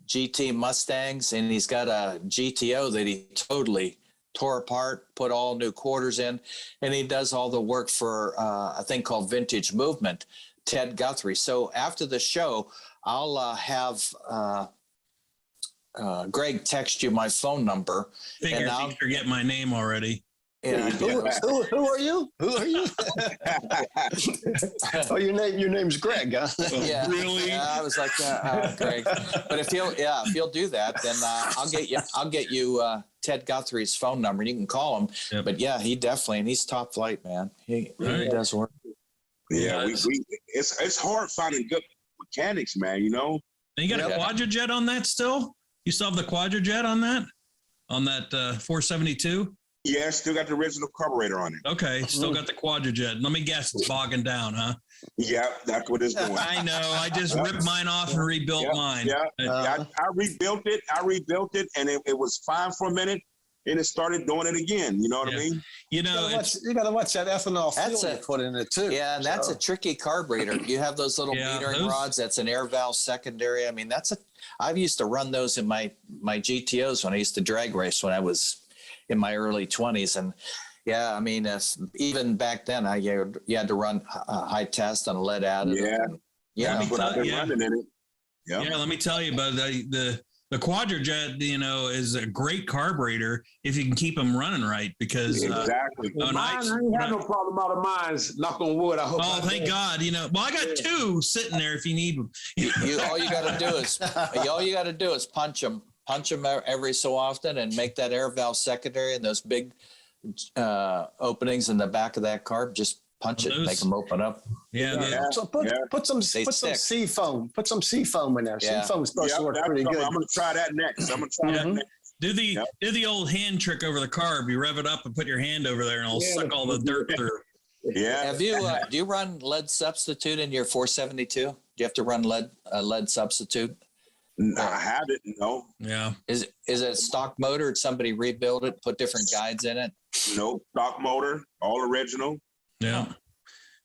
GT Mustangs, and he's got a GTO that he totally tore apart, put all new quarters in, and he does all the work for a thing called Vintage Movement, Ted Guthrie. So after the show, I'll have Greg text you my phone number. Figure you forget my name already. Yeah. Who are you? Oh, your name's Greg, huh? Yeah. Really? Yeah, I was like, Greg. But if you'll do that, then I'll get you Ted Guthrie's phone number, and you can call him. Yep. But yeah, he definitely, and he's top flight, man. He does work. Yeah, it's hard finding good mechanics, man. You know. And you got a Quadrajet on that still? You still have the Quadrajet on that? On that 472? Yeah, still got the original carburetor on it. Okay, still got the Quadrajet. Let me guess, it's bogging down, huh? Yeah, that's what it's doing. I know. I just ripped mine off and rebuilt mine. Yeah, I rebuilt it, and it was fine for a minute, and it started doing it again. You know what I mean? You got to watch that ethanol fuel you put in it too. Yeah, and that's a tricky carburetor. You have those little metering rods. That's an air valve secondary. I mean, I used to run those in my GTOs when I used to drag race when I was in my early 20s. And yeah, I mean, even back then, you had to run a high test on a lead additive. Yeah, let me tell you about the Quadrajet, is a great carburetor if you can keep them running right, because exactly. I ain't have no problem out of mine. Knock on wood. I hope. Oh, thank God. Well, I got two sitting there if you need them. All you got to do is punch them every so often and make that air valve secondary and those big openings in the back of that carb. Just punch it, make them open up. So put some sea foam. Put some sea foam in there. Sea foam is supposed to work pretty good. I'm going to try that next. Do the old hand trick over the carb. You rev it up and put your hand over there, and it'll suck all the dirt through. Yeah. Have you? Do you run lead substitute in your 472? Do you have to run lead substitute? I haven't. No. Yeah. Is it a stock motor? Did somebody rebuild it? Put different guides in it? No, stock motor, all original. Yeah.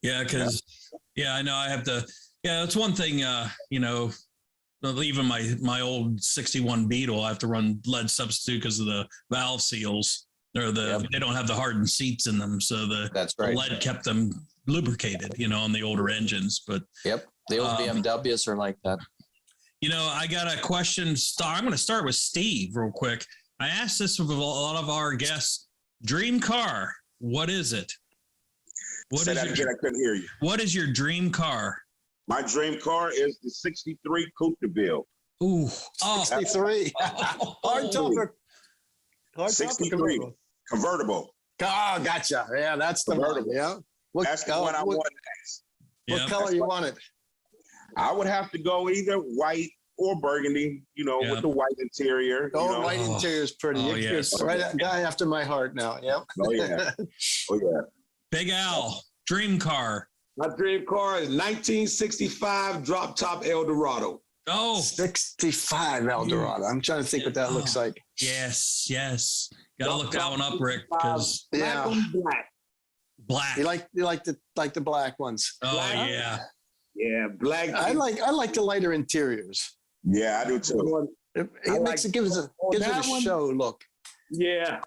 Yeah, because I know I have to. Yeah, that's one thing. Even my old 61 Beetle, I have to run lead substitute because of the valve seals. They don't have the hardened seats in them, so the lead kept them lubricated. On the older engines, but the old BMWs are like that. I got a question. I'm going to start with Steve real quick. I asked this of a lot of our guests. Dream car, what is it? Say that again, I couldn't hear you. What is your dream car? My dream car is the 63 Coupe de Ville. Ooh. 63. Hard topper. 63. Convertible. Oh, gotcha. Yeah, that's the one. Yeah. That's the one I want next. What color you want it? I would have to go either white or burgundy, with the white interior. White interior is pretty. It's right guy after my heart now. Yep. Oh, yeah. Oh, yeah. Big Al, dream car. My dream car is 1965 drop top Eldorado. Oh, 65 Eldorado. I'm trying to think what that looks like. Yes. Got to look that one up, Rick. Because black. You like the black ones. Oh, black? Yeah, black. I like the lighter interiors. Yeah, I do too. It gives it a show look. Yeah.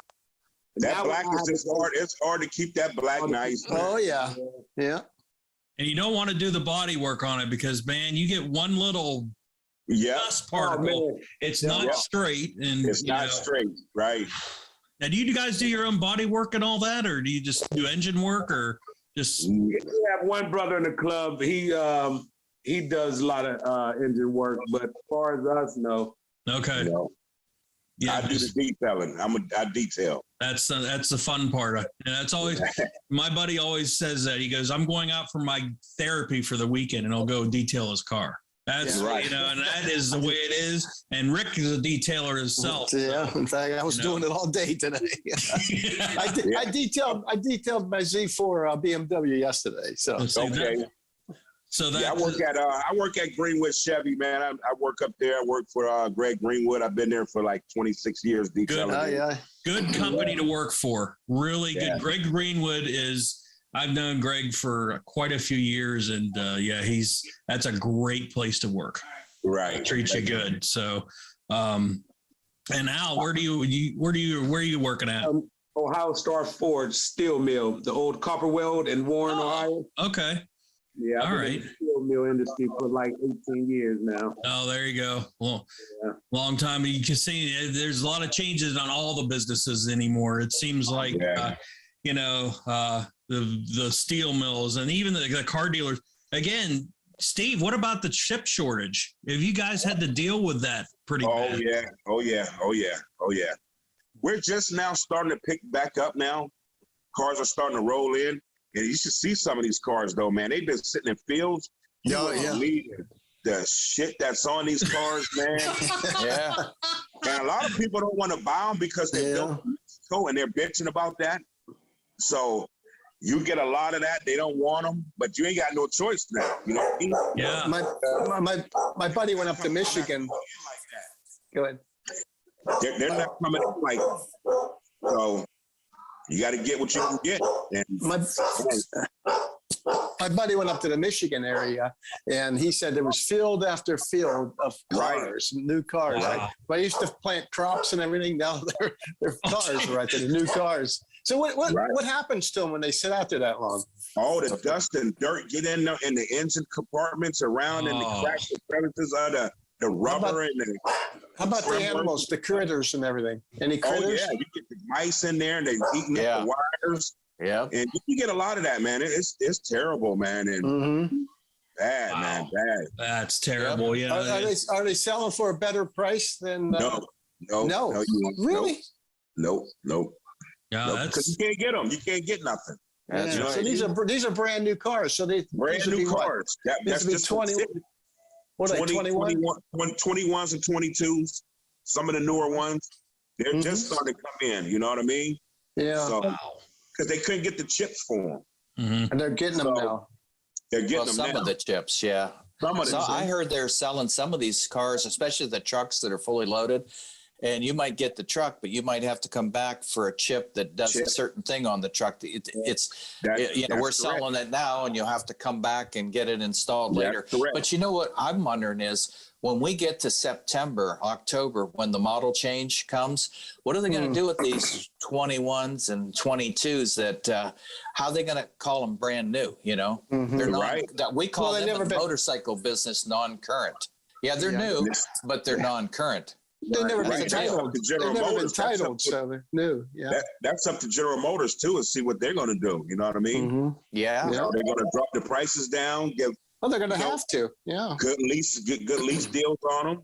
That black is just hard. It's hard to keep that black nice. Oh, yeah. Yeah. And you don't want to do the body work on it because, man, you get one little dust particle. It's not straight. And it's not straight, right. Now, do you guys do your own body work and all that, or do you just do engine work, or just? We have one brother in the club. He does a lot of engine work, but as far as us, no. Okay. I do the detailing. I detail. That's the fun part. And that's always my buddy always says that. He goes, I'm going out for my therapy for the weekend, and I'll go detail his car. That's right. And that is the way it is. And Rick is a detailer himself. Yeah. In fact, I was doing it all day today. I detailed my Z4 BMW yesterday. So okay. I work at Greenwood Chevy, man. I work up there. I work for Greg Greenwood. I've been there for like 26 years detailing. Good company to work for. Really good. Yeah. Greg Greenwood I've known Greg for quite a few years, and that's a great place to work. Right. Treats you good. So, and Al, where are you working at? Ohio Star Forge Steel Mill, the old copper weld in Warren, Ohio. Okay. Yeah, I've been in the steel mill industry for like 18 years now. Oh, there you go. Well, long time. You can see there's a lot of changes on all the businesses anymore. It seems like, the steel mills and even the car dealers. Again, Steve, what about the chip shortage? Have you guys had to deal with that pretty bad? Oh, yeah. We're just now starting to pick back up now. Cars are starting to roll in. And you should see some of these cars, though, man. They've been sitting in fields. You wouldn't believe the shit that's on these cars, man. Yeah. And a lot of people don't want to buy them because they're built in Mexico and they're bitching about that. So you get a lot of that. They don't want them, but you ain't got no choice now. You know what I mean? Yeah. My buddy went up to Michigan. Go ahead. They're not coming in like that. So you got to get what you can get. And my buddy went up to the Michigan area, and he said there was field after field of cars, new cars. Wow. But I used to plant crops and everything. Now they're cars right there, new cars. So what happens to them when they sit out there that long? all the dust and dirt get in the engine compartments around and the cracks and crevices of the rubber and the. How about the animals, the critters and everything? Any critters? Oh yeah, you get the mice in there and they're eating up the wires. Yeah, and you get a lot of that, man. It's terrible, man, and bad, man, bad. That's terrible. Yep. Yeah. Are they selling for a better price than? No. Really? Nope. Yeah, because you can't get them. You can't get nothing. That's right. So these are brand new cars. So they brand new cars. That's just 20. What are they, 21? 21s and 22s. Some of the newer ones, they're just starting to come in. You know what I mean? Yeah. So, because they couldn't get the chips for them. And they're getting them now. They're getting them some now. of the chips, yeah. I heard they're selling some of these cars, especially the trucks that are fully loaded. And you might get the truck, but you might have to come back for a chip that does a certain thing on the truck. We're selling it now, and you'll have to come back and get it installed later. But you know what I'm wondering is when we get to September, October, when the model change comes, what are they going to do with these 21s and 22s that, how are they going to call them brand new? You know, they're we call them in the motorcycle business non-current. Yeah, they're new, but they're non-current. They've never been titled. So they're new. Yeah, that's up to General Motors too, and see what they're going to do. You know what I mean? Yeah. They're going to drop the prices down. They're going to have to. Yeah. Good lease deals on them.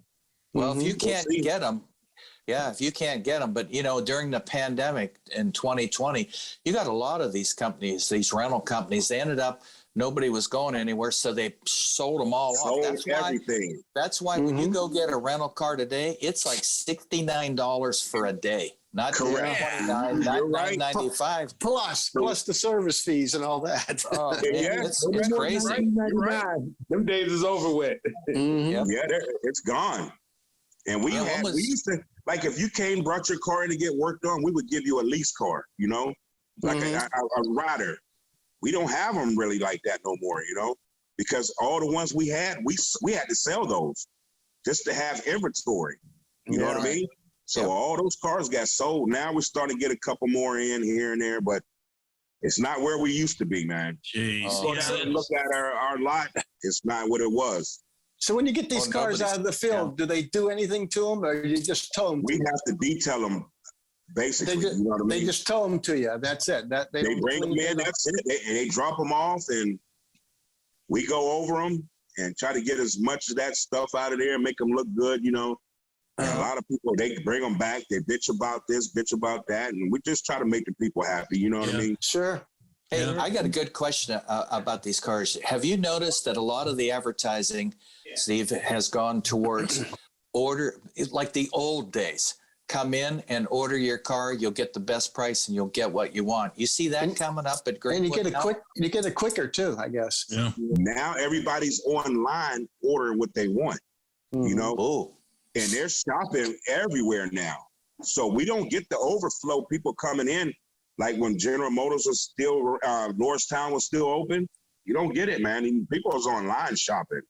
Well, if you can't get them, if you can't get them, but during the pandemic in 2020, you got a lot of these companies, these rental companies. They ended up. Nobody was going anywhere, so they sold them all off. That's why when you go get a rental car today, it's like $69 for a day, not $29, not $9.95. Plus the service fees and all that. It's crazy. Right. Them days is over with. Yeah, it's gone. And we used to, like, if you brought your car in to get worked on, we would give you a lease car, like a rider. We don't have them really like that no more, because all the ones we had, we had to sell those just to have inventory. You know what I mean? So all those cars got sold. Now we're starting to get a couple more in here and there, but it's not where we used to be, man. Jeez. Look at our lot. It's not what it was. So when you get these cars out of the field, do they do anything to them, or you just tow them? We have to detail them. Basically, you know what I mean? They just tow them to you. That's it. They bring them in. That's it. And they drop them off, and we go over them and try to get as much of that stuff out of there and make them look good. And a lot of people, they bring them back. They bitch about this, bitch about that, and we just try to make the people happy. You know what I mean? Sure. Hey, I got a good question about these cars. Have you noticed that a lot of the advertising, Steve, has gone towards order, like the old days? Come in and order your car. You'll get the best price and you'll get what you want. You see that coming up at Greenwood. And you get it quicker too, I guess. Yeah. Now everybody's online ordering what they want, and they're shopping everywhere now. So we don't get the overflow people coming in. Like when General Motors was still, Youngstown was still open. You don't get it, man. And people is online shopping.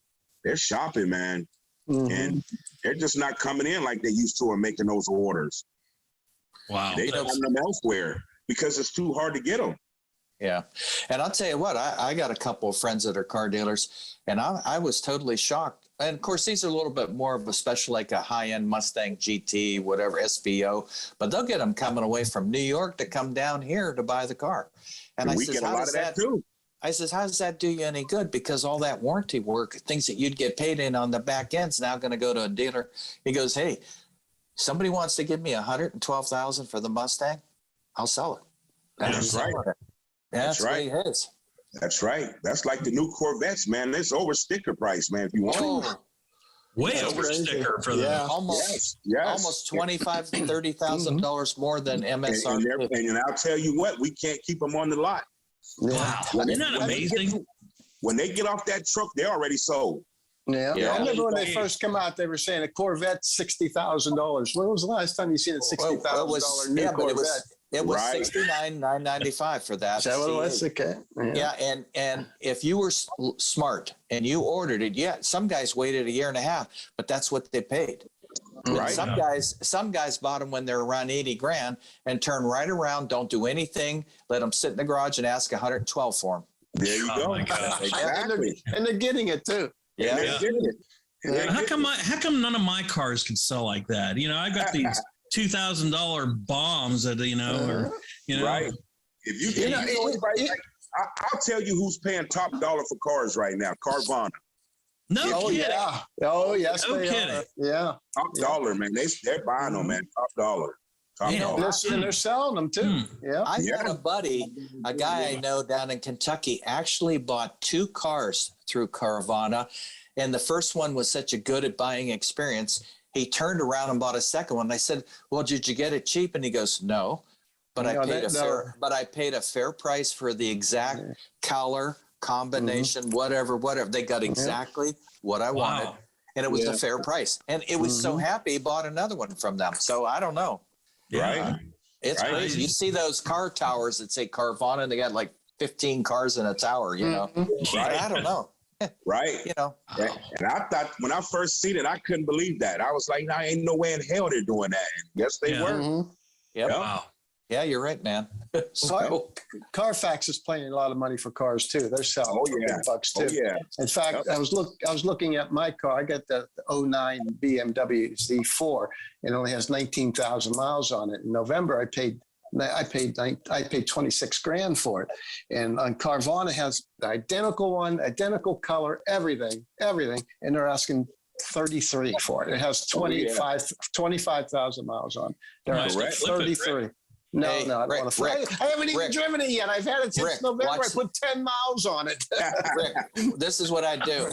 They're shopping, man. And they're just not coming in like they used to and making those orders. Wow. They don't them elsewhere because it's too hard to get them. Yeah. And I'll tell you what, I got a couple of friends that are car dealers, and I was totally shocked. And of course, these are a little bit more of a special, like a high-end Mustang GT, whatever, SVO, but they'll get them coming away from New York to come down here to buy the car. And I we says, get a lot of that too. I says, how does that do you any good? Because all that warranty work, things that you'd get paid in on the back end's now going to go to a dealer. He goes, hey, somebody wants to give me $112,000 for the Mustang, I'll sell it. That's right. That's right. what it is. That's right. That's like the new Corvettes, man. It's over sticker price, man. If you want it. Way That's over crazy. sticker for the. Yeah. Almost Yes. almost $25,000 to $30,000 more than MSRP. And I'll tell you what, we can't keep them on the lot. Wow, isn't that amazing? When they get off that truck, they're already sold. Yeah. Yeah. I remember when they first come out, they were saying a Corvette $60,000. When was the last time you seen a $60,000 new Corvette? It was Right. $69,995 for that. Is that what it was? Okay. Yeah, and if you were smart and you ordered it, yeah, some guys waited a year and a half, but that's what they paid. Right. Some guys bought them when they're around 80 grand and turn right around, don't do anything, let them sit in the garage and ask 112 for them. There you Oh, go. my gosh. Exactly. And they're getting it too. Yeah. They're getting it. And they're How getting come none of my cars can sell like that? You know, I got these $2,000 bombs that or Right. If you get, I'll tell you who's paying top dollar for cars right now. Carvana. No Oh kidding. yeah. Oh yes. No they kidding. are. Yeah. Top dollar, man. They're buying them, man. Top dollar. Top Yeah. dollar. And they're selling them too. Yeah. I Yeah. had a buddy, a guy I know down in Kentucky, actually bought 2 cars through Carvana. And the first one was such a good at buying experience. He turned around and bought a second one. I said, well, did you get it cheap? And he goes, no, but I paid a fair price for the exact color combination, whatever. They got exactly what I wanted. Wow. And it was a fair price. And it was so happy he bought another one from them. So I don't know. Right. It's Right. crazy. You see those car towers that say Carvana, and they got like 15 cars in a tower, you know. Right. I don't know. Right. You know. And I thought when I first seen it, I couldn't believe that. I was like, I ain't no way in hell they're doing that. And yes, they Yeah. were. Mhm. Yep. Wow. Yeah, you're right, man. So, Carfax is paying a lot of money for cars too. They're selling Oh, for yeah. big bucks too. Oh yeah. In fact, I was looking at my car. I got the 09 BMW Z4. It only has 19,000 miles on it. In November, I paid 26 grand for it. And on Carvana has the identical one, identical color, everything. And they're asking 33 for it. It has 25,000 miles on it. They're Nice. asking Right. Flip it, 33. No, Hey, no, I don't Rick, want to fly. Rick, I haven't even Rick. driven it yet. I've had it since Rick, November. I watch- put 10 miles on it. Rick, this is what I do.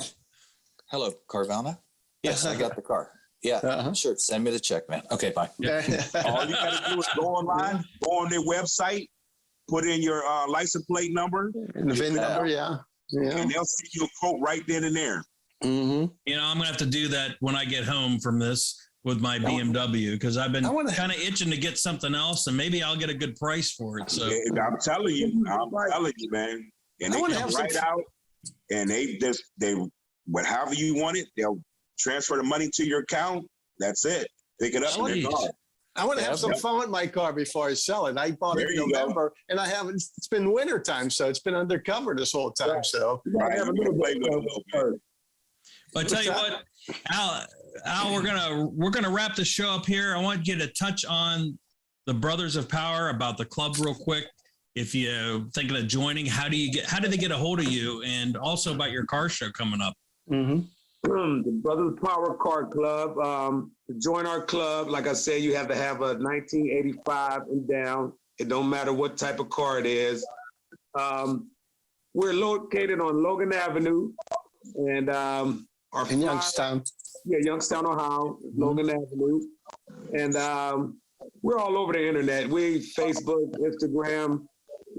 Hello, Carvana. Yes, I got the car. Yeah, Uh-huh. sure. Send me the check, man. Okay, bye. All you gotta do is go online, go on their website, put in your license plate number, And the VIN number, yeah. and they'll send you a quote right then and there. Mm-hmm. I'm gonna have to do that when I get home from this with my BMW because I've been I wanna- kind of itching to get something else, and maybe I'll get a good price for it. So I'm telling you, man. And I they wanna come have some- right out, and they whatever you want it, they'll transfer the money to your account. That's it. Pick it up and they're Jeez. gone. I want to have some fun with my car before I sell it. I bought There it you in go. November, and I haven't. It's been winter time, so it's been undercover this whole time. So Right. You gotta play with it a little bit. But I tell you what, Al, we're gonna wrap the show up here. I want you to touch on the Brothers of Power about the club real quick. If you're thinking of joining, how do they get a hold of you, and also about your car show coming up? The Brothers Power Car Club. To join our club, like I said, you have to have a 1985 and down. It don't matter what type of car it is. We're located on Logan Avenue, and our in Youngstown, Youngstown, Ohio, Logan Avenue, and we're all over the internet. We Facebook, Instagram,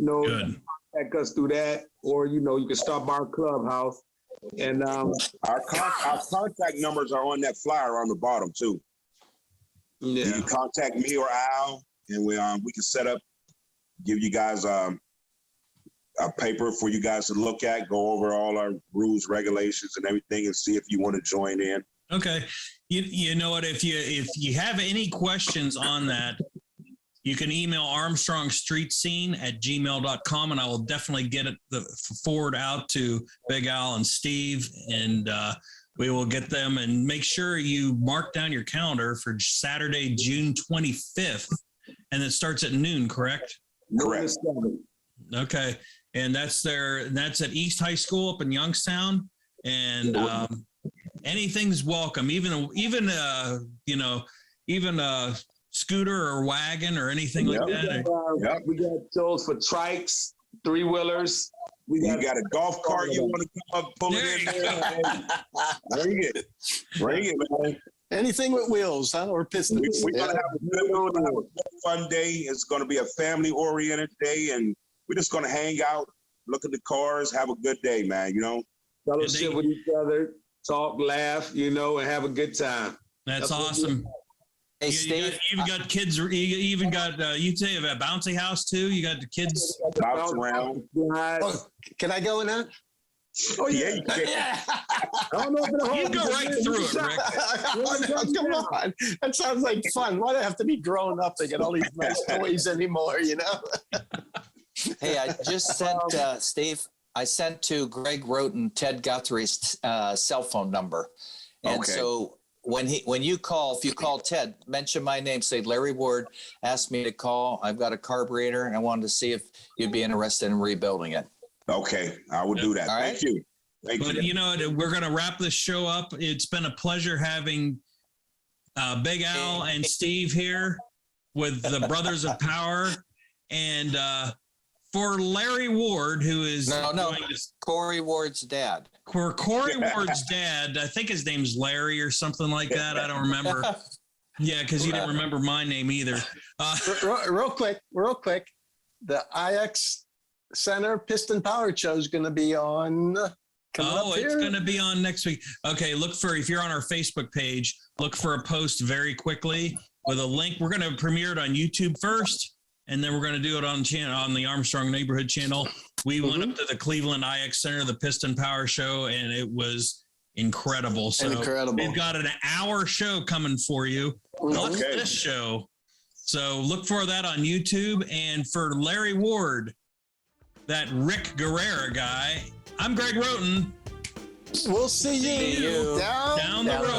Good. contact us through that, or you can stop by our clubhouse. And Our contact numbers are on that flyer on the bottom too. You can contact me or Al, and we can set up, give you guys a paper for you guys to look at, go over all our rules, regulations, and everything, and see if you want to join in. Okay. You know what? If you have any questions on that, you can email armstrongstreetscene@gmail.com, and I will definitely get it forward out to Big Al and Steve, and we will get them. And make sure you mark down your calendar for Saturday, June 25th, and it starts at noon, correct? Correct. Okay. And that's at East High School up in Youngstown, and anything's welcome, even a scooter or wagon or anything like that. We got those for trikes, 3-wheelers. You got a golf cart you want to come up, pull it in there. Bring it, man. Anything with wheels, huh? Or pistons. We're gonna have a fun day. It's gonna be a family-oriented day, and we're just gonna hang out, look at the cars, have a good day, man. You know, Fellowship with each other, talk, laugh, and have a good time. That's awesome. Hey, Steve. You even got kids. You even got you say a bouncy house too. You got the kids bounce around. Oh, can I go in that? Oh yeah, you can. I don't know if You go right through it, Rick. Come on. That sounds like fun. Why do I have to be grown up to get all these nice toys anymore, Hey, I just sent, Steve, I sent to Greg Roten Ted Guthrie's cell phone number. And so when you call, if you call Ted, mention my name, say Larry Ward asked me to call. I've got a carburetor and I wanted to see if you'd be interested in rebuilding it. Okay, I will do that. All right. Thank you. But you know, we're going to wrap this show up. It's been a pleasure having Big Al and Steve here with the Brothers of Power. And for Larry Ward, who is Corey Ward's dad. Corey Ward's dad, I think his name's Larry or something like that. I don't remember. Yeah, because you didn't remember my name either. Real quick. The IX Center Piston Power Show is going to be on. It's going to be on next week. Okay, if you're on our Facebook page, look for a post very quickly with a link. We're going to premiere it on YouTube first, and then we're going to do it on the Armstrong Neighborhood channel. We went up to the Cleveland IX Center, the Piston Power Show, and it was incredible. So we've got an hour show coming for you. Plus this show. So look for that on YouTube. And for Larry Ward, that Rick Guerrera guy, I'm Greg Roten. We'll see you down the road.